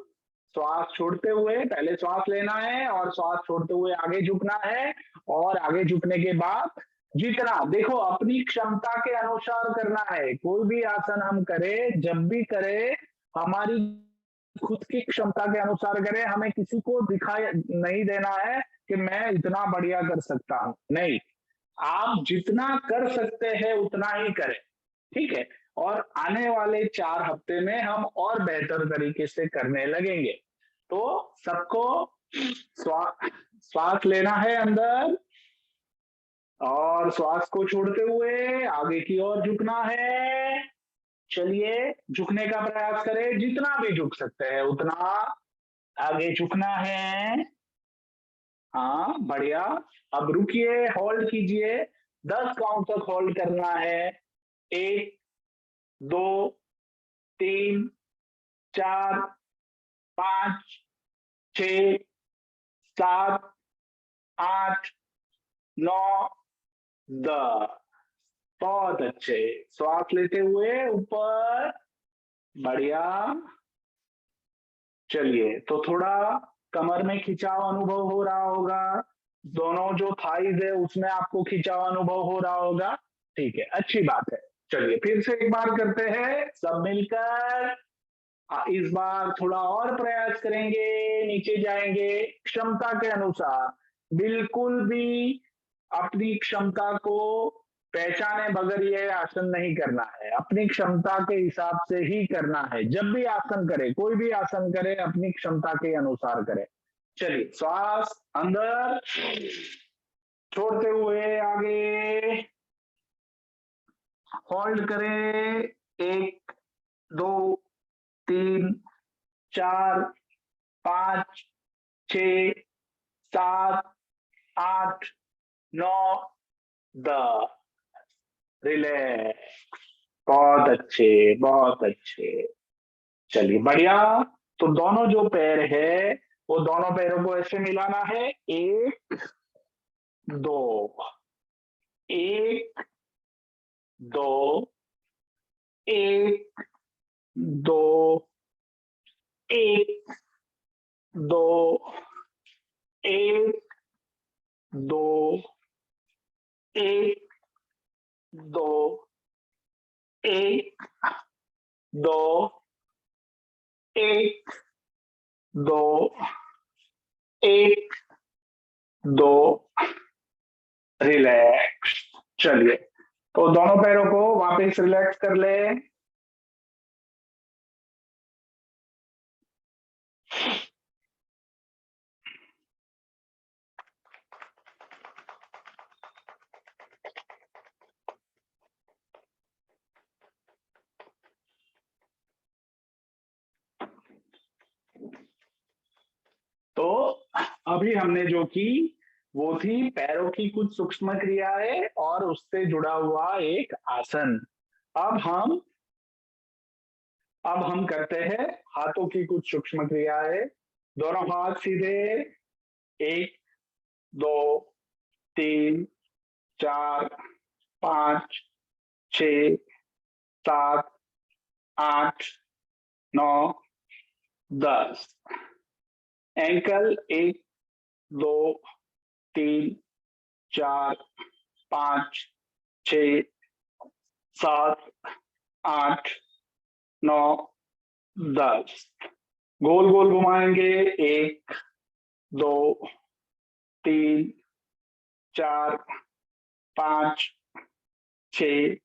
श्वास छोड़ते हुए, पहले श्वास लेना है और श्वास छोड़ते हुए आगे झुकना है। और आगे झुकने के बाद जितना, देखो, अपनी क्षमता के अनुसार करना है। कोई भी आसन हम करें, जब भी करें, हमारी खुद की क्षमता के अनुसार करें। हमें किसी को दिखाई नहीं देना है कि मैं इतना बढ़िया कर सकता हूं, नहीं। आप जितना कर सकते हैं उतना ही करें, ठीक है। और आने वाले 4 हफ्ते में हम और बेहतर तरीके से करने लगेंगे। तो सबको श्वास लेना है अंदर, और श्वास को छोड़ते हुए आगे की ओर झुकना है। चलिए, झुकने का प्रयास करें, जितना भी झुक सकते हैं उतना आगे झुकना है। हाँ, बढ़िया। अब रुकिए, होल्ड कीजिए, 10 काउंट तक होल्ड करना है। 1, 2, 3, 4, 5, 6, 7, 8, 9, 10। बहुत अच्छे। श्वास लेते हुए ऊपर, बढ़िया। चलिए, तो थोड़ा कमर में खिंचाव अनुभव हो रहा होगा, दोनों जो थाइज है उसमें आपको खिंचाव अनुभव हो रहा होगा, ठीक है, अच्छी बात है। चलिए, फिर से एक बार करते हैं सब मिलकर। इस बार थोड़ा और प्रयास करेंगे, नीचे जाएंगे क्षमता के अनुसार। बिल्कुल भी अपनी क्षमता को पहचाने बगैर ये आसन नहीं करना है, अपनी क्षमता के हिसाब से ही करना है। जब भी आसन करे, कोई भी आसन करे, अपनी क्षमता के अनुसार करे। चलिए, श्वास अंदर छोड़ते हुए आगे, होल्ड करें। 1, 2, 3, 4, 5, 6, 7, 8, 9, 10। रिलैक्स। बहुत अच्छे, बहुत अच्छे। चलिए, बढ़िया। तो दोनों जो पैर है वो दोनों पैरों को ऐसे मिलाना है। 1, 2, 1, 2, 1, 2, 1, 2, 1, 2, 1, 2, 1, 2, 1, 2, 1, 2। रिलैक्स। चलिए, तो दोनों पैरों को वापस रिलैक्स कर ले। तो अभी हमने जो की वो थी पैरों की कुछ सूक्ष्म क्रियाएं और उससे जुड़ा हुआ एक आसन। अब हम अब हम करते हैं हाथों की कुछ सूक्ष्म क्रियाएं। दोनों हाथ सीधे, 1 2 3 4 5 6 7 8 9 10। एंकल 1 2 3 4 5 6 7 8 9 10। गोल गोल घुमाएंगे, 1 2 3 4 5 6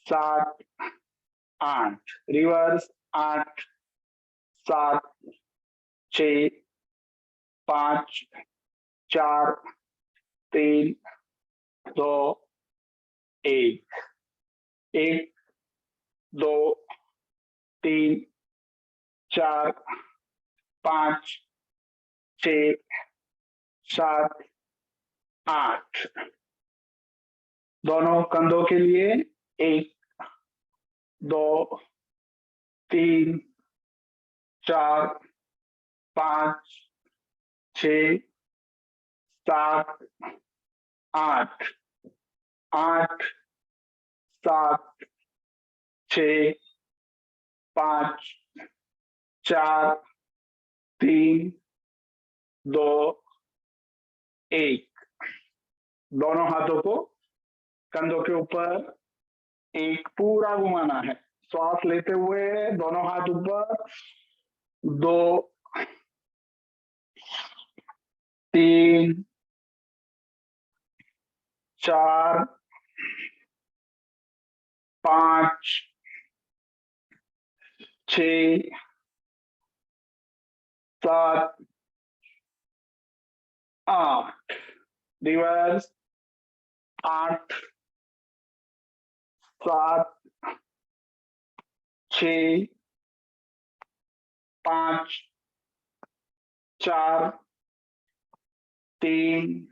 7 8। रिवर्स, 8 7 6 5 4 3 2 1। 1 2 3 4 5 6 7 8। दोनों कंधों के लिए 1 2 3 4 5 6 7 8। 8 7 6 5 4 3 2 1। दोनों हाथों को कंधों के ऊपर एक पूरा घुमाना है। श्वास लेते हुए दोनों हाथ ऊपर, 2 3 4 5 6 7 8। रिवर्स, 8 7 6 5 4 3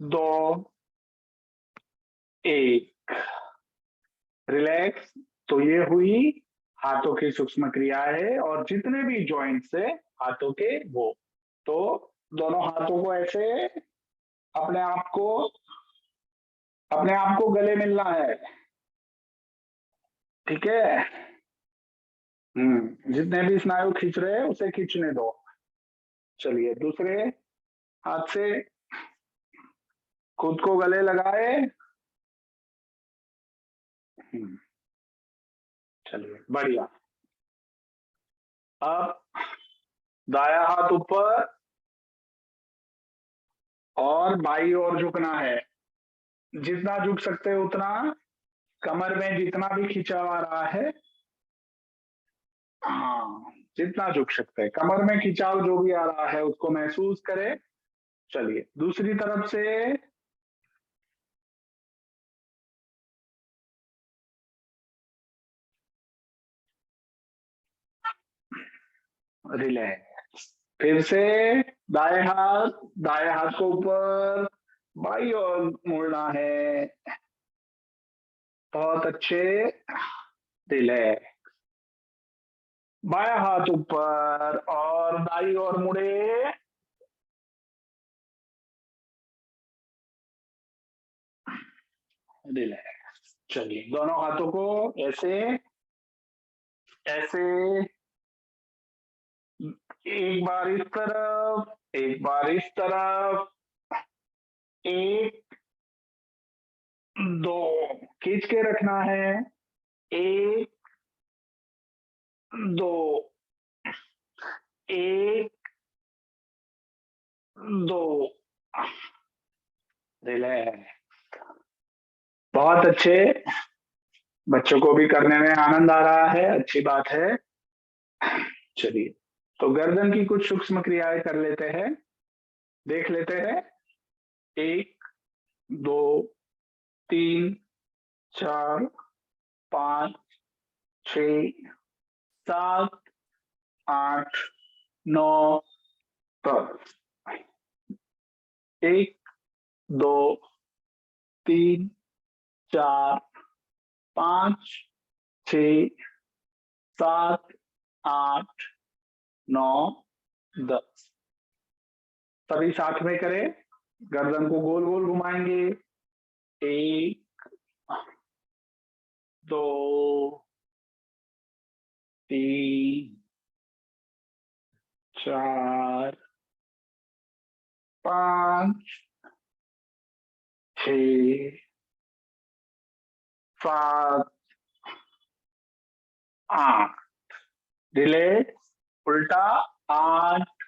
2 1। रिलैक्स। तो ये हुई हाथों की सूक्ष्म क्रिया है, और जितने भी जॉइंट्स है हाथों के वो। तो दोनों हाथों को ऐसे अपने आप को गले मिलना है, ठीक है। जितने भी स्नायु खींच रहे हैं उसे खींचने दो। चलिए, दूसरे हाथ से खुद को गले लगाए। चलिए, बढ़िया। अब दाया हाथ ऊपर और बाईं ओर झुकना है। जितना झुक सकते हैं उतना। कमर में जितना भी खिंचाव आ रहा है, हाँ, जितना झुक सकते हैं, कमर में खिंचाव जो भी आ रहा है उसको महसूस करें। चलिए, दूसरी तरफ से रिलैक्स। फिर से दाएं हाथ को ऊपर बाईं ओर मोड़ना है। बहुत अच्छे। रिलैक्स। बायां हाथ ऊपर और दाईं ओर मुड़े। रिलैक्स। चलिए, दोनों हाथों को ऐसे ऐसे, एक बार इस तरफ, एक बार इस तरफ, 1 2 खींच के रखना है। 1 2 1 2। रिलैक्स। बहुत अच्छे। बच्चों को भी करने में आनंद आ रहा है, अच्छी बात है। चलिए, तो गर्दन की कुछ सूक्ष्म क्रियाएं कर लेते हैं, देख लेते हैं। 1 2 3 4 5 6 7 8 9 10। 1 2 3 4 5 6 7 8 9 10। सभी साथ में करें, गर्दन को गोल गोल घुमाएंगे। 1 2 3 4 5 6 7 8। रिलैक्स, उल्टा। 8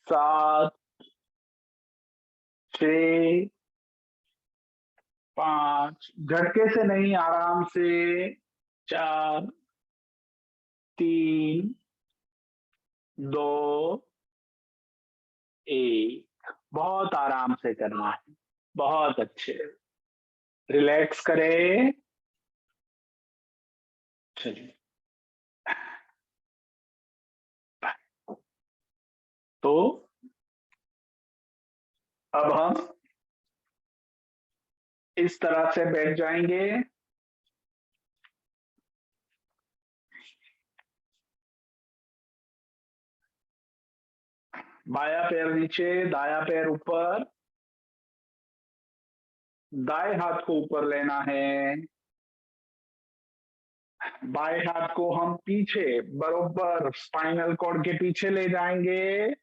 7 6 5। झटके से नहीं, आराम से। 4 3 2 1। बहुत आराम से करना है। बहुत अच्छे। रिलैक्स करें। चलिए, तो अब हम इस तरह से बैठ जाएंगे। बायां पैर नीचे, दायां पैर ऊपर। दाएं हाथ को ऊपर लेना है। बाएं हाथ को हम पीछे, बरोबर स्पाइनल कॉर्ड के पीछे ले जाएंगे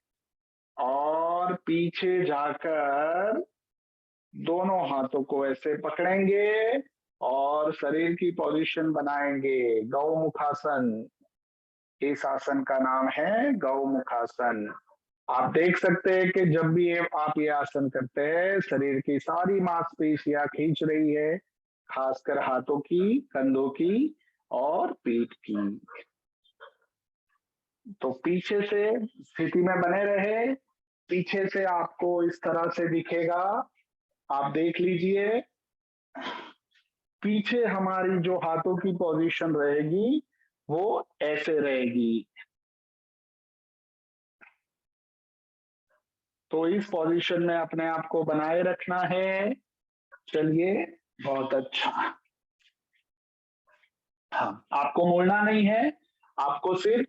और पीछे जाकर दोनों हाथों को ऐसे पकड़ेंगे और शरीर की पोजीशन बनाएंगे, गौमुखासन। इस आसन का नाम है गौमुखासन। आप देख सकते हैं कि जब भी आप ये आसन करते हैं, शरीर की सारी मांसपेशियां खींच रही है, खासकर हाथों की, कंधों की और पीठ की। तो पीछे से स्थिति में बने रहे। पीछे से आपको इस तरह से दिखेगा, आप देख लीजिए। पीछे हमारी जो हाथों की पोजीशन रहेगी वो ऐसे रहेगी। तो इस पोजीशन में अपने आप को बनाए रखना है। चलिए, बहुत अच्छा। हाँ, आपको मुड़ना नहीं है, आपको सिर्फ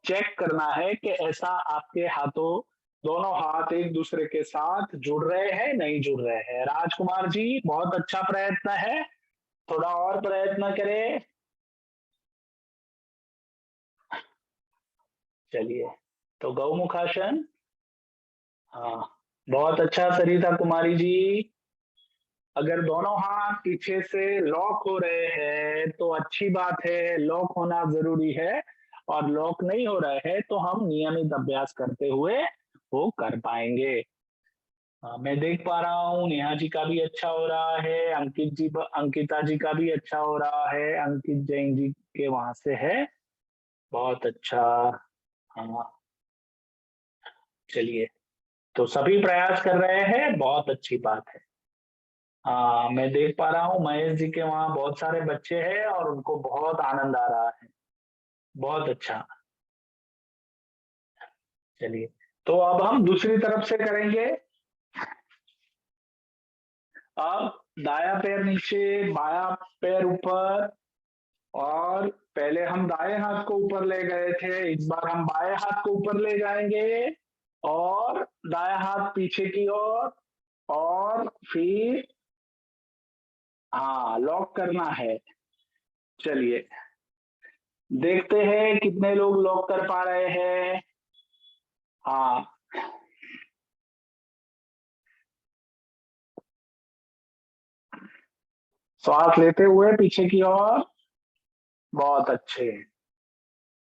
चेक करना है कि ऐसा आपके हाथों, दोनों हाथ एक दूसरे के साथ जुड़ रहे हैं, नहीं जुड़ रहे हैं। राजकुमार जी, बहुत अच्छा प्रयत्न है, थोड़ा और प्रयत्न करें। चलिए, तो गौमुखासन। हाँ, बहुत अच्छा सरिता कुमारी जी। अगर दोनों हाथ पीछे से लॉक हो रहे हैं तो अच्छी बात है, लॉक होना जरूरी है। और लॉक नहीं हो रहा है तो हम नियमित अभ्यास करते हुए वो कर पाएंगे। मैं देख पा रहा हूँ नेहा जी का भी अच्छा हो रहा है, अंकिता जी का भी अच्छा हो रहा है, अंकित जैन जी के वहां से है। बहुत अच्छा। हाँ, चलिए, तो सभी प्रयास कर रहे हैं, बहुत अच्छी बात है। हाँ, मैं देख पा रहा हूँ महेश जी के वहाँ बहुत सारे बच्चे हैं और उनको बहुत आनंद आ रहा है। बहुत अच्छा। चलिए, तो अब हम दूसरी तरफ से करेंगे। अब दाया पैर नीचे, बाया पैर ऊपर। और पहले हम दाएं हाथ को ऊपर ले गए थे, इस बार हम बाएं हाथ को ऊपर ले जाएंगे और दाया हाथ पीछे की ओर। और फिर हाँ, लॉक करना है। चलिए, देखते हैं कितने लोग लॉक कर पा रहे हैं। हाँ, श्वास लेते हुए पीछे की ओर। बहुत अच्छे।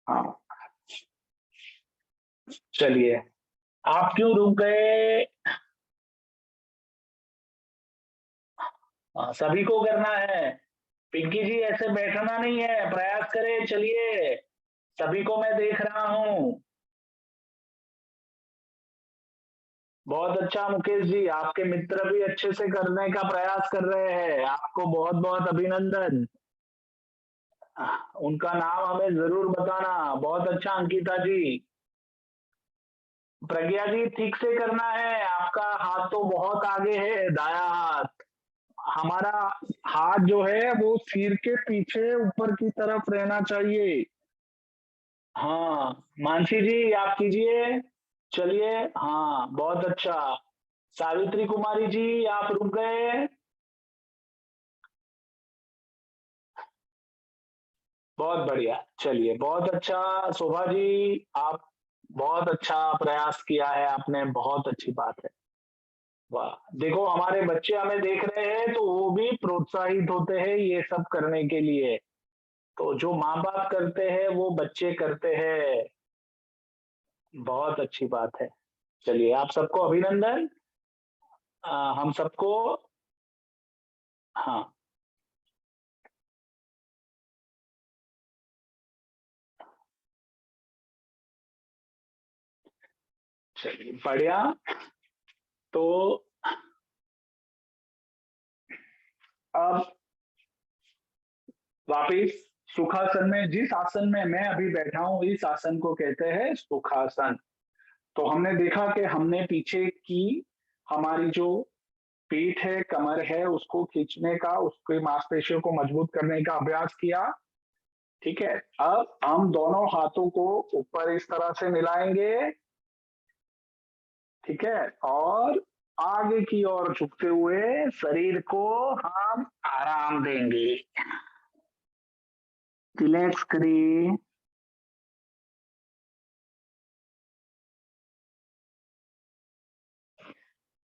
हाँ, चलिए, आप क्यों रुक गए? सभी को करना है। पिंकी जी, ऐसे बैठना नहीं है, प्रयास करें। चलिए, सभी को मैं देख रहा हूँ। बहुत अच्छा मुकेश जी, आपके मित्र भी अच्छे से करने का प्रयास कर रहे हैं, आपको बहुत बहुत अभिनंदन। उनका नाम हमें जरूर बताना। बहुत अच्छा अंकिता जी। प्रज्ञा जी, ठीक से करना है, आपका हाथ तो बहुत आगे है, दाया हाथ। हमारा हाथ जो है वो सिर के पीछे ऊपर की तरफ रहना चाहिए। हाँ, मानसी जी, आप कीजिए। चलिए, हाँ, बहुत अच्छा। सावित्री कुमारी जी, आप रुक गए। बहुत बढ़िया, चलिए, बहुत अच्छा। शोभा जी, आप बहुत अच्छा प्रयास किया है आपने, बहुत अच्छी बात है। वाह, देखो हमारे बच्चे हमें देख रहे हैं तो वो भी प्रोत्साहित होते हैं ये सब करने के लिए। तो जो माँ बाप करते हैं वो बच्चे करते हैं। बहुत अच्छी बात है। चलिए, आप सबको अभिनंदन। हम सबको, हाँ, चलिए, बढ़िया। तो अब वापिस सुखासन में, जिस आसन में मैं अभी बैठा हूं इस आसन को कहते हैं सुखासन। तो हमने देखा कि हमने पीछे की हमारी जो पीठ है, कमर है, उसको खींचने का, उसके मांसपेशियों को मजबूत करने का अभ्यास किया। ठीक है, अब हम दोनों हाथों को ऊपर इस तरह से मिलाएंगे। ठीक है, और आगे की ओर झुकते हुए शरीर को हम आराम देंगे। रिलैक्स करिए।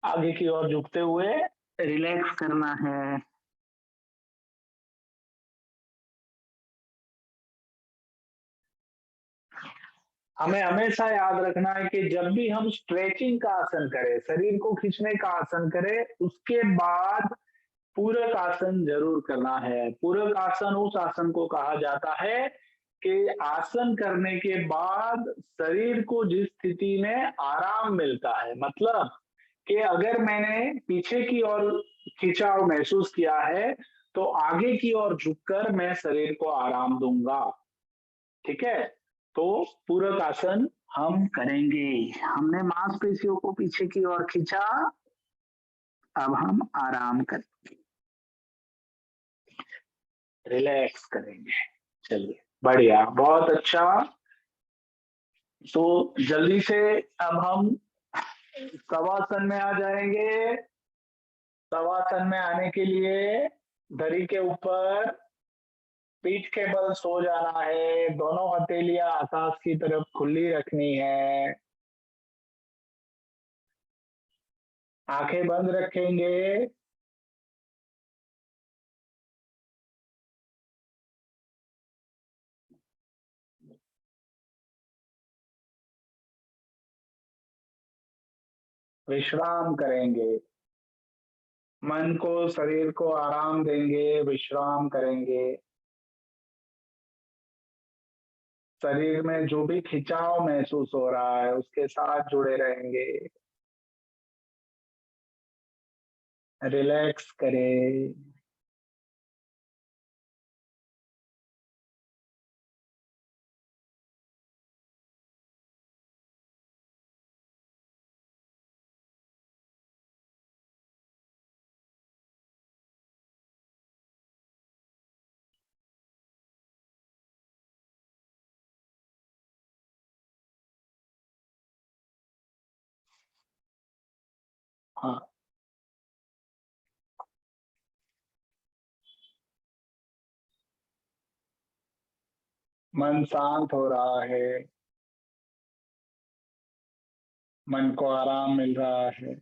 आगे की ओर झुकते हुए रिलैक्स करना है। हमें हमेशा याद रखना है कि जब भी हम स्ट्रेचिंग का आसन करें, शरीर को खींचने का आसन करें, उसके बाद पूरक आसन जरूर करना है। पूरक आसन उस आसन को कहा जाता है कि आसन करने के बाद शरीर को जिस स्थिति में आराम मिलता है, मतलब कि अगर मैंने पीछे की ओर खिंचाव महसूस किया है तो आगे की ओर झुककर मैं शरीर को आराम दूंगा। ठीक है, तो पूरक आसन हम करेंगे। हमने मांसपेशियों को पीछे की ओर खींचा, अब हम आराम करेंगे, रिलैक्स करेंगे। चलिए, बढ़िया, बहुत अच्छा। तो जल्दी से अब हम शवासन में आ जाएंगे। शवासन में आने के लिए दरी के ऊपर पीठ के बल सो जाना है, दोनों हथेलियां आकाश की तरफ खुली रखनी है, आंखें बंद रखेंगे। विश्राम करेंगे, मन को, शरीर को आराम देंगे, विश्राम करेंगे। शरीर में जो भी खिंचाव महसूस हो रहा है उसके साथ जुड़े रहेंगे। रिलैक्स करें। हाँ, मन शांत हो रहा है, मन को आराम मिल रहा है,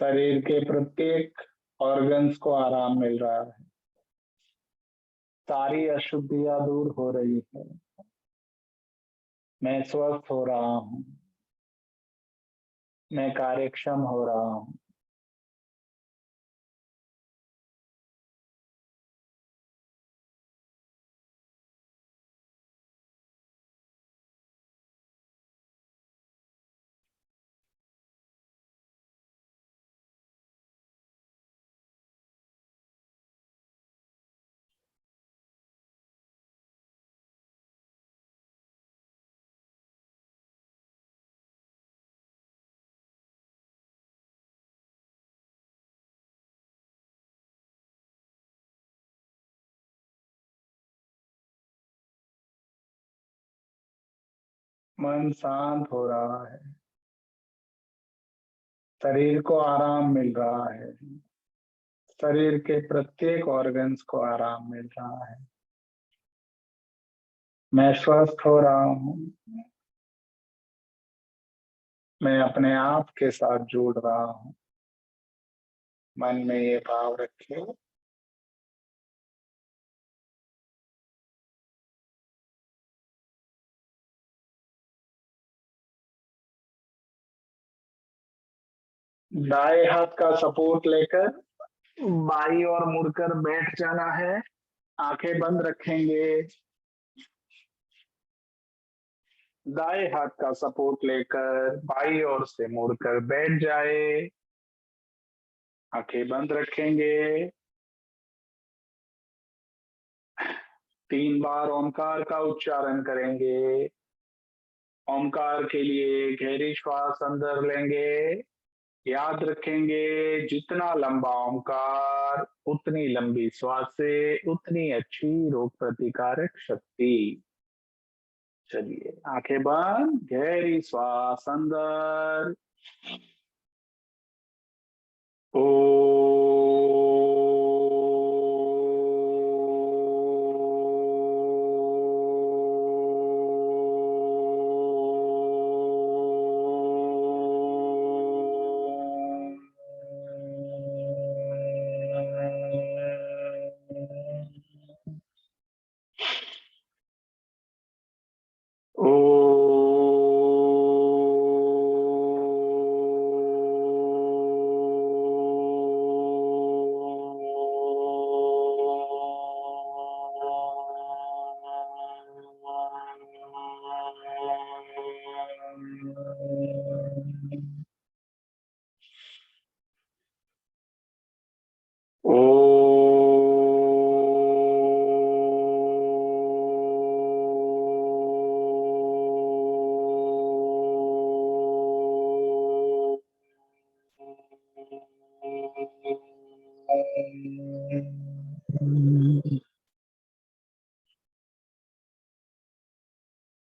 शरीर के प्रत्येक ऑर्गन्स को आराम मिल रहा है, सारी अशुद्धियां दूर हो रही है, मैं स्वस्थ हो रहा हूँ, मैं कार्यक्षम हो रहा हूँ। मन शांत हो रहा है, शरीर को आराम मिल रहा है, शरीर के प्रत्येक ऑर्गन्स को आराम मिल रहा है। मैं स्वस्थ हो रहा हूँ, मैं अपने आप के साथ जुड़ रहा हूँ। मन में ये भाव रखिए। दाएं हाथ का सपोर्ट लेकर बाई और मुड़कर बैठ जाना है। आंखें बंद रखेंगे। दाएं हाथ का सपोर्ट लेकर बाई ओर से मुड़कर बैठ जाए। आंखें बंद रखेंगे। 3 बार ओमकार का उच्चारण करेंगे। ओमकार के लिए गहरी श्वास अंदर लेंगे। याद रखेंगे, जितना लंबा ओमकार उतनी लंबी श्वासें, उतनी अच्छी रोग प्रतिकारक शक्ति। चलिए, आंखें बंद, गहरी श्वास अंदर। ओ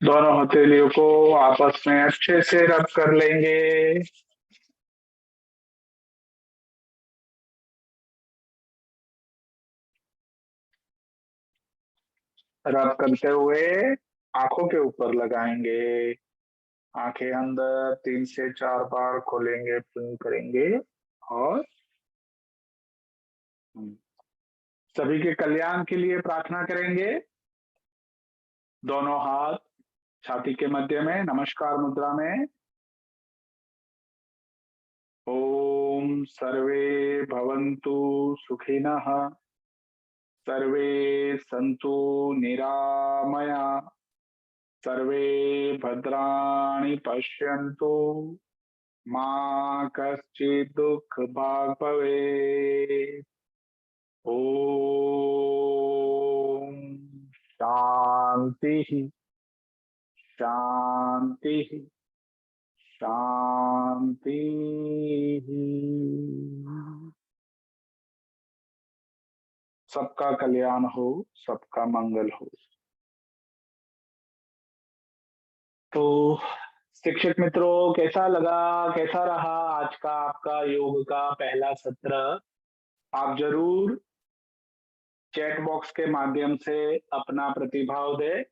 दोनों हथेलियों को आपस में अच्छे से रब कर लेंगे। रब करते हुए आंखों के ऊपर लगाएंगे। आंखें अंदर 3 से 4 बार खोलेंगे, ब्लिंक करेंगे और सभी के कल्याण के लिए प्रार्थना करेंगे। दोनों हाथ छाती के मध्य में नमस्कार मुद्रा में। ओम सर्वे भवन्तु सुखिनः, सर्वे सन्तु निरामया, सर्वे भद्राणि पश्यन्तु, मां कश्चित् दुःख भाग् भवेत्। ओम शांति शांति शांति। सबका कल्याण हो, सबका मंगल हो। तो शिक्षक मित्रों, कैसा लगा, कैसा रहा आज का आपका योग का पहला सत्र? आप जरूर चैट बॉक्स के माध्यम से अपना प्रतिभाव दें।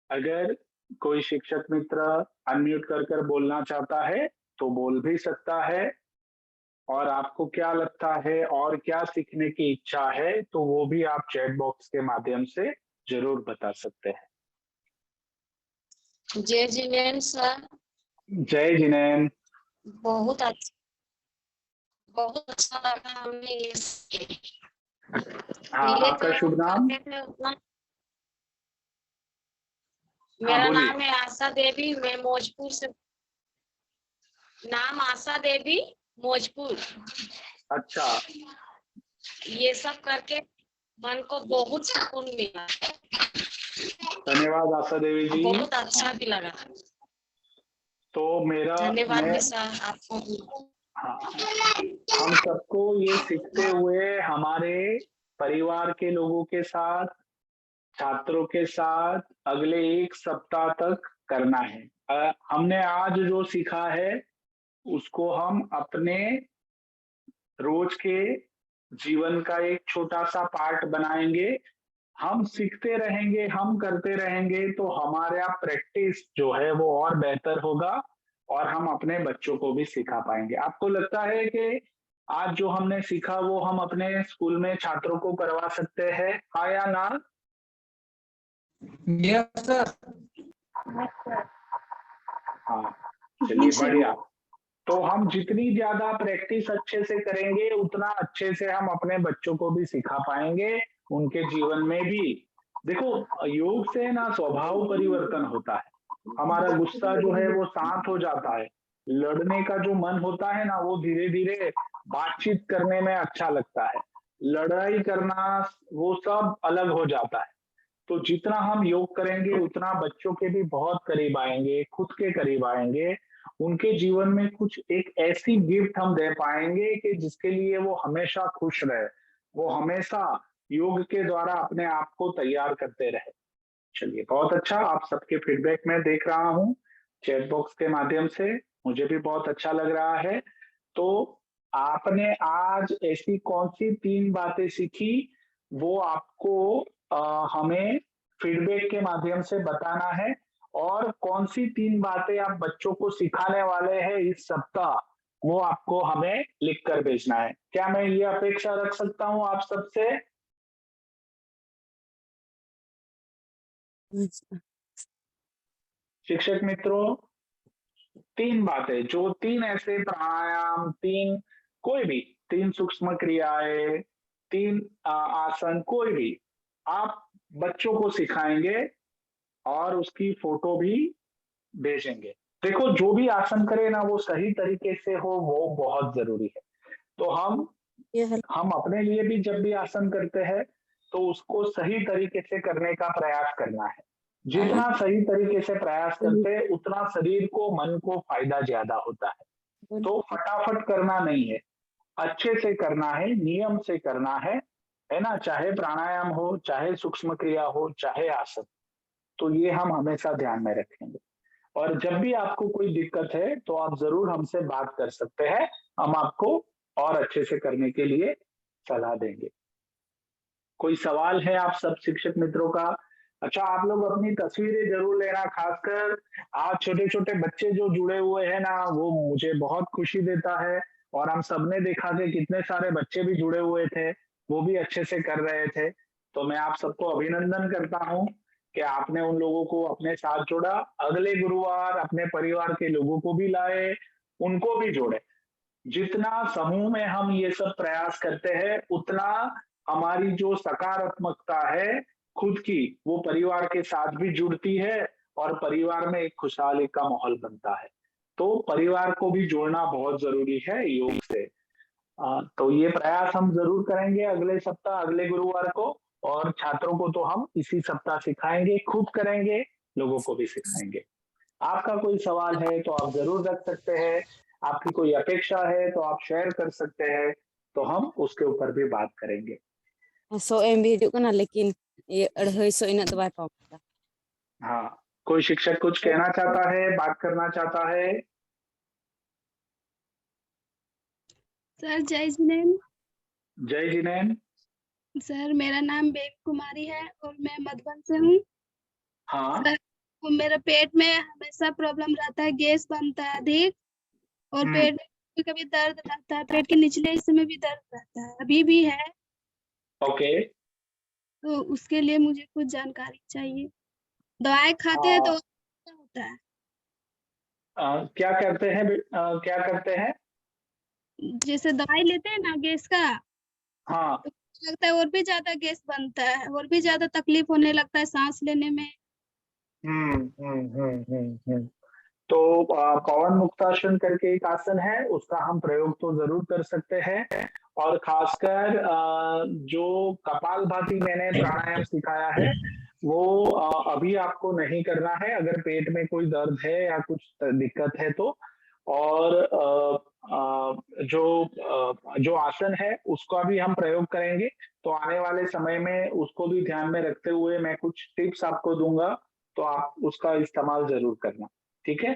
अगर कोई शिक्षक मित्र अनम्यूट कर बोलना चाहता है तो बोल भी सकता है, और आपको क्या लगता है और क्या सीखने की इच्छा है तो वो भी आप चैट बॉक्स के माध्यम से जरूर बता सकते हैं। जय जिनेन सर। जय जिनेन। बहुत अच्छा लगा हमें ये। हाँ, आपका शुभ नाम? मेरा नाम है आशा देवी, मैं मौजपुर से। नाम आशा देवी, मौजपुर। अच्छा। ये सब करके मन को बहुत सुकून मिला। धन्यवाद आशा देवी जी। बहुत अच्छा भी लगा। तो मेरा धन्यवाद भी सर आपको भी। हाँ, हम सबको ये सीखते हुए हमारे परिवार के लोगों के साथ छात्रों के साथ अगले 1 सप्ताह तक करना है। हमने आज जो सीखा है उसको हम अपने रोज के जीवन का एक छोटा-सा पार्ट बनाएँगे। हम सीखते रहेंगे, हम करते रहेंगे तो हमारा प्रैक्टिस जो है वो और बेहतर होगा और हम अपने बच्चों को भी सिखा पाएँगे। आपको लगता है कि आज जो हमने सीखा वो हम अपने स्कूल में छात्रों को करवा सकते हैं, हाँ या ना? Yes sir. हाँ, चलिए बढ़िया। तो हम जितनी ज्यादा प्रैक्टिस अच्छे से करेंगे उतना अच्छे से हम अपने बच्चों को भी सिखा पाएंगे, उनके जीवन में भी। देखो, योग से ना स्वभाव परिवर्तन होता है। हमारा गुस्सा जो है वो शांत हो जाता है, लड़ने का जो मन होता है ना वो धीरे धीरे बातचीत करने में अच्छा लगता है, लड़ाई करना वो सब अलग हो जाता है। तो जितना हम योग करेंगे उतना बच्चों के भी बहुत करीब आएंगे, खुद के करीब आएंगे, उनके जीवन में कुछ एक ऐसी गिफ्ट हम दे पाएंगे कि जिसके लिए वो हमेशा खुश रहे, वो हमेशा योग के द्वारा अपने आप को तैयार करते रहे। चलिए बहुत अच्छा, आप सबके फीडबैक में देख रहा हूँ चैट बॉक्स के माध्यम से, मुझे भी बहुत अच्छा लग रहा है। तो आपने आज ऐसी कौन सी 3 बातें सीखी वो आपको हमें फीडबैक के माध्यम से बताना है, और कौन सी 3 बातें आप बच्चों को सिखाने वाले हैं इस सप्ताह वो आपको हमें लिख कर भेजना है। क्या मैं ये अपेक्षा रख सकता हूँ आप सबसे? शिक्षक मित्रों, 3 बातें, जो 3 ऐसे प्राणायाम, 3 कोई भी 3 सूक्ष्म क्रियाएं, 3 आसन कोई भी आप बच्चों को सिखाएंगे और उसकी फोटो भी भेजेंगे। देखो, जो भी आसन करे ना वो सही तरीके से हो वो बहुत जरूरी है। तो हम अपने लिए भी जब भी आसन करते हैं तो उसको सही तरीके से करने का प्रयास करना है। जितना सही तरीके से प्रयास करते हैं उतना शरीर को, मन को फायदा ज्यादा होता है। तो फटाफट करना नहीं है, अच्छे से करना है, नियम से करना है ना? चाहे प्राणायाम हो, चाहे सूक्ष्म क्रिया हो, चाहे आसन। तो ये हम हमेशा ध्यान में रखेंगे। और जब भी आपको कोई दिक्कत है तो आप जरूर हमसे बात कर सकते हैं, हम आपको और अच्छे से करने के लिए सलाह देंगे। कोई सवाल है आप सब शिक्षक मित्रों का? अच्छा, आप लोग अपनी तस्वीरें जरूर लेना, खासकर आज छोटे छोटे बच्चे जो जुड़े हुए हैं ना वो मुझे बहुत खुशी देता है। और हम सबने देखा कि कितने सारे बच्चे भी जुड़े हुए थे, वो भी अच्छे से कर रहे थे। तो मैं आप सबको अभिनंदन करता हूँ कि आपने उन लोगों को अपने साथ जोड़ा। अगले गुरुवार अपने परिवार के लोगों को भी लाए, उनको भी जोड़े। जितना समूह में हम ये सब प्रयास करते हैं उतना हमारी जो सकारात्मकता है खुद की वो परिवार के साथ भी जुड़ती है और परिवार में एक खुशहाली का माहौल बनता है। तो परिवार को भी जोड़ना बहुत जरूरी है योग से। तो ये प्रयास हम जरूर करेंगे अगले सप्ताह, अगले गुरुवार को। और छात्रों को तो हम इसी सप्ताह सिखाएंगे, खुद करेंगे, लोगों को भी सिखाएंगे। आपका कोई सवाल है तो आप जरूर रख सकते हैं, आपकी कोई अपेक्षा है तो आप शेयर कर सकते हैं, तो हम उसके ऊपर भी बात करेंगे। सो एम भी हिजुग कना लेकिन ये 250 इना तो बाय पाऊंगा। हाँ, कोई शिक्षक कुछ कहना चाहता है, बात करना चाहता है? सर जय जिनेन। जय जिनेन। सर मेरा नाम बेबी कुमारी है और मैं मधुबन से हूँ। हाँ। सर मेरे पेट में हमेशा प्रॉब्लम रहता है, गैस बनता है अधिक, और पेट में कभी दर्द रहता है, पेट के निचले हिस्से में भी दर्द रहता है, अभी भी है। ओके। तो उसके लिए मुझे कुछ जानकारी चाहिए। दवाई खाते हैं तो क्या होता है? क्या करते हैं? क्या करते हैं? जैसे दवाई लेते हैं ना गैस का, हाँ। तो लगता है और भी ज्यादा गैस बनता है, और भी ज्यादा तकलीफ होने लगता है सांस लेने में। तो पवन मुक्तासन करके एक आसन है, उसका हम प्रयोग तो जरूर कर सकते हैं। और खासकर जो कपालभाति मैंने प्राणायाम सिखाया है वो अभी आपको नहीं करना है अगर पेट में कोई दर्द है या कुछ दिक्कत है तो। और जो आसन है उसका भी हम प्रयोग करेंगे। तो आने वाले समय में उसको भी ध्यान में रखते हुए मैं कुछ टिप्स आपको दूंगा, तो आप उसका इस्तेमाल जरूर करना, ठीक है?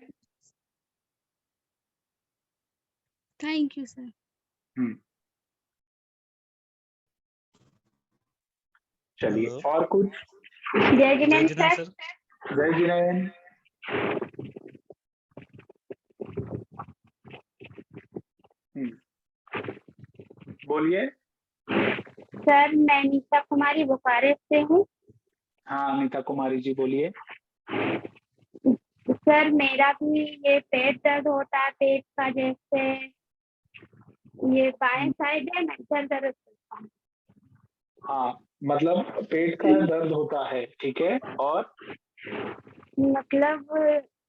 Thank you sir. चलिए, हेलो। और कुछ? जय जय जिनेंद्र जिनेंद्र सर। सर। जय जिनेंद्र। बोलिए। सर मैं नीता कुमारी बुखारेस्ट से हूँ। हाँ नीता कुमारी जी बोलिए। सर मेरा भी ये पेट दर्द होता है, पेट का जैसे ये बाएं साइड है ना, सर दर्द होता है। हाँ मतलब पेट का दर्द होता है, ठीक है, और मतलब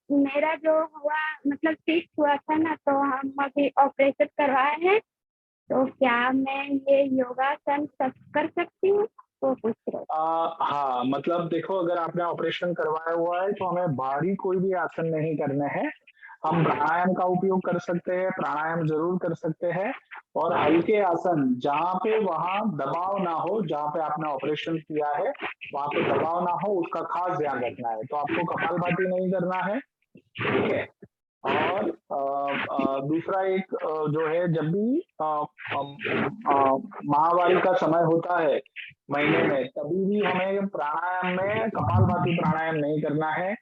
मेरा जो हुआ मतलब फिक्स हुआ था ना, तो हम अभी ऑपरेशन करवाए हैं, तो क्या मैं ये योगासन सब कर सकती हूँ? तो पूछ रहे। हाँ मतलब देखो, अगर आपने ऑपरेशन करवाया हुआ है तो हमें भारी कोई भी आसन नहीं करने हैं। हम प्राणायाम का उपयोग कर सकते हैं, प्राणायाम जरूर कर सकते हैं, और हल्के आसन जहाँ पे वहां दबाव ना हो, जहाँ पे आपने ऑपरेशन किया है वहां पे दबाव ना हो, उसका खास ध्यान रखना है। तो आपको कपालभाति नहीं करना है, ठीक है। और दूसरा एक जो है, जब भी माहवारी का समय होता है महीने में, तभी भी हमें प्राणायाम में कपालभाति प्राणायाम नहीं करना है।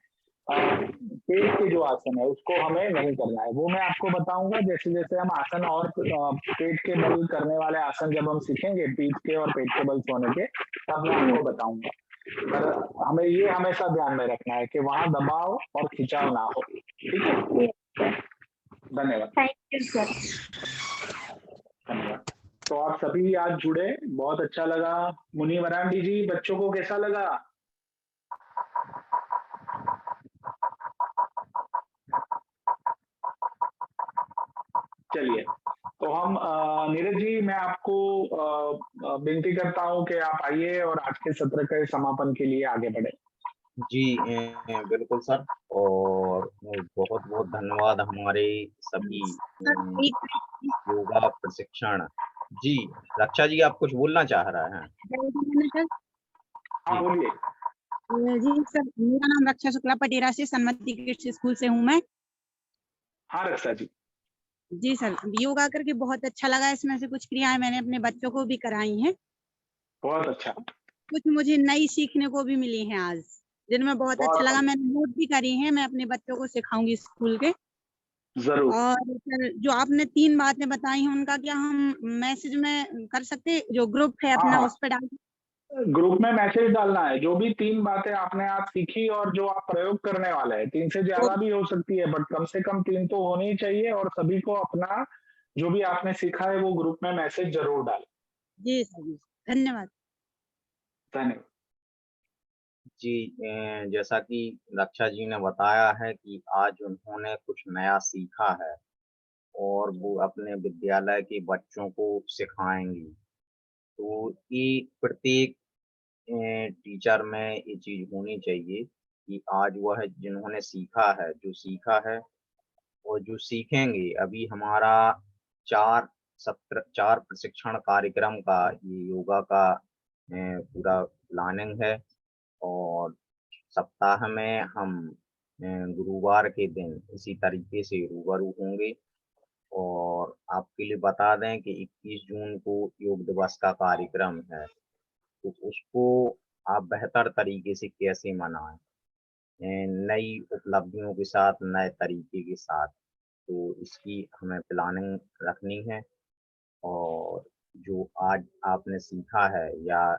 पेट के जो आसन है उसको हमें नहीं करना है, वो मैं आपको बताऊंगा जैसे जैसे हम आसन और पेट के बल करने वाले आसन जब हम सीखेंगे, पीठ के और पेट के बल सोने के, तब मैं आपको बताऊंगा। पर हमें ये हमेशा ध्यान में रखना है कि वहां दबाव और खिंचाव ना हो, ठीक है। धन्यवाद। Thank you sir. धन्यवाद। तो आप सभी आज जुड़े, बहुत अच्छा लगा। मुनि मरांडी जी, बच्चों को कैसा लगा? चलिए, तो हम नीरज जी, मैं आपको विनती करता हूं कि आप आइए और आज के सत्र के समापन के लिए आगे बढ़े। जी बिल्कुल सर, और बहुत बहुत धन्यवाद हमारे सभी योगा प्रशिक्षण। जी, रक्षा जी आप कुछ बोलना चाह रहे हैं? हाँ जी बोलिए। जी सर, मेरा नाम रक्षा शुक्ला पटेरा से सन्मति किड्स स्कूल से हूँ मैं। हाँ रक्षा जी। जी सर, योगा करके बहुत अच्छा लगा। इसमें से कुछ क्रियाएं मैंने अपने बच्चों को भी कराई हैं, बहुत अच्छा। कुछ मुझे नई सीखने को भी मिली हैं आज, जिनमें बहुत अच्छा लगा। मैंने नोट भी करी हैं, मैं अपने बच्चों को सिखाऊंगी स्कूल के। जरूर। और सर जो आपने 3 बातें बताई हैं उनका क्या हम मैसेज में कर सकते हैं? जो ग्रुप है हाँ अपना हाँ, उस पर डाल। ग्रुप में मैसेज डालना है, जो भी 3 बातें आपने आज सीखी और जो आप प्रयोग करने वाले हैं। 3 से ज्यादा भी हो सकती है, बट कम से कम 3 तो होनी ही चाहिए, और सभी को अपना जो भी आपने सीखा है वो ग्रुप में मैसेज जरूर डालें। जी सर, जी धन्यवाद। धन्यवाद। जी जैसा कि रक्षा जी ने बताया है कि आज उन्होंने कुछ नया सीखा है और वो अपने विद्यालय के बच्चों को सिखाएंगी। तो ये प्रत्येक टीचर में ये चीज होनी चाहिए कि आज वह जिन्होंने सीखा है, जो सीखा है और जो सीखेंगे। अभी हमारा 4 प्रशिक्षण कार्यक्रम का ये योगा का पूरा प्लानिंग है, और सप्ताह में हम गुरुवार के दिन इसी तरीके से रूबरू होंगे। और आपके लिए बता दें कि 21 जून को योग दिवस का कार्यक्रम है, तो उसको आप बेहतर तरीके से कैसे मनाएं, नई उपलब्धियों के साथ, नए तरीके के साथ। तो इसकी हमें प्लानिंग रखनी है। और जो आज आपने सीखा है या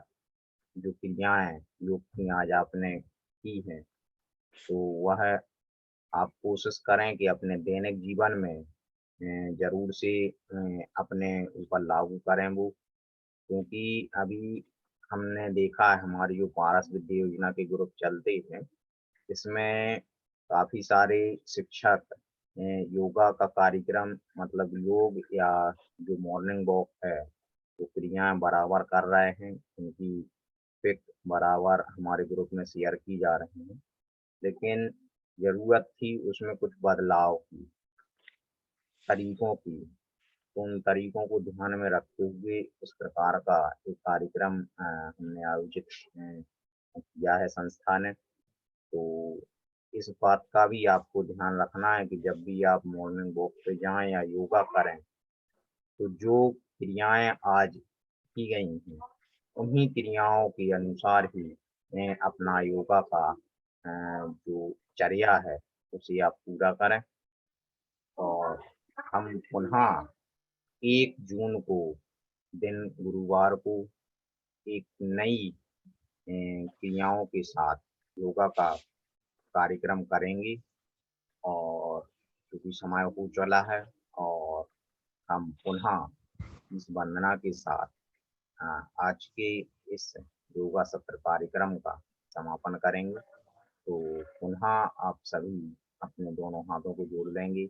जो क्रियाएं योग की आज आपने की हैं, तो वह आप कोशिश करें कि अपने दैनिक जीवन में ज़रूर से अपने ऊपर लागू करें वो। क्योंकि अभी हमने देखा है हमारी जो पारस विद्या योजना के ग्रुप चलते हैं, इसमें काफ़ी सारे शिक्षक योगा का कार्यक्रम, मतलब योग या जो मॉर्निंग वॉक है, वो क्रियाएं बराबर कर रहे हैं। उनकी पिक बराबर हमारे ग्रुप में शेयर की जा रही हैं। लेकिन ज़रूरत थी उसमें कुछ बदलाव की। तरीकों की, तो उन तरीकों को ध्यान में रखते हुए इस प्रकार का एक कार्यक्रम हमने आयोजित किया है संस्था ने। तो इस बात का भी आपको ध्यान रखना है कि जब भी आप मॉर्निंग वॉक पे जाएं या योगा करें, तो जो क्रियाएं आज की गई हैं उन्हीं क्रियाओं के अनुसार ही अपना योगा का जो चर्या है उसे आप पूरा करें। और हम पुनः 1 जून को दिन गुरुवार को एक नई क्रियाओं के साथ योगा का कार्यक्रम करेंगे। और क्योंकि समय हो चला है और हम पुनः इस वंदना के साथ आज के इस योगा सत्र कार्यक्रम का समापन करेंगे। तो पुनः आप सभी अपने दोनों हाथों को जोड़ लेंगे,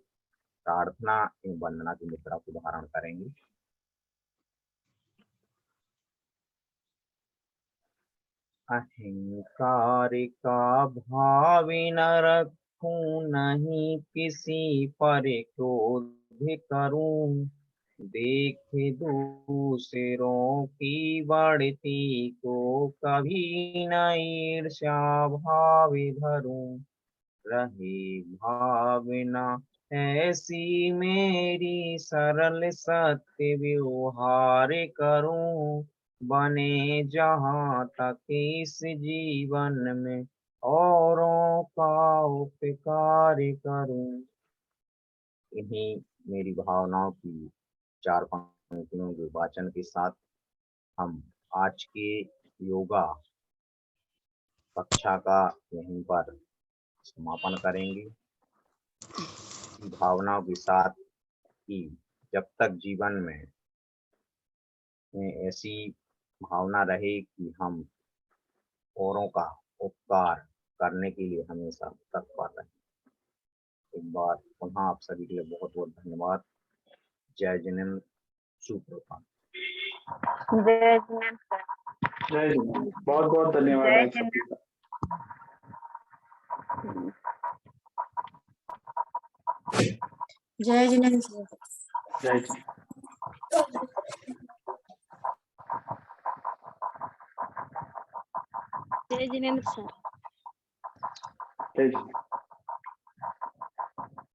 प्रार्थना एवं वंदना की मुद्रा को धारण करेंगे। अहंकार का भाव न रखूं, नहीं किसी पर क्रोध करूं, देखे दूसरों की बढ़ती को कभी न ईर्ष्या भाव धरूं, रहे भावना ऐसी मेरी सरल सत्य व्यवहार करूं, बने जहाँ तक इस जीवन में औरों का उपकार करूं। इन्हीं मेरी भावनाओं की 4 पंक्तियों के वाचन के साथ हम आज के योगा कक्षा का यहीं पर समापन करेंगे। भावनाओं के साथ कि जब तक जीवन में ऐसी भावना रहे कि हम औरों का उपकार करने के लिए हमेशा तत्पर रहें। एक बार पुनः आप सभी के लिए बहुत बहुत धन्यवाद। जय जिनेन्द्र, सुप्रभात। जय जिनेन्द्र सर। जय जिनेन्द्र, बहुत बहुत धन्यवाद जय आप सभी का। जय जिनेन्द्र सर। जय जिनेन्द्र। जय जिनेन्द्र सर। जय जिनेन्द्र।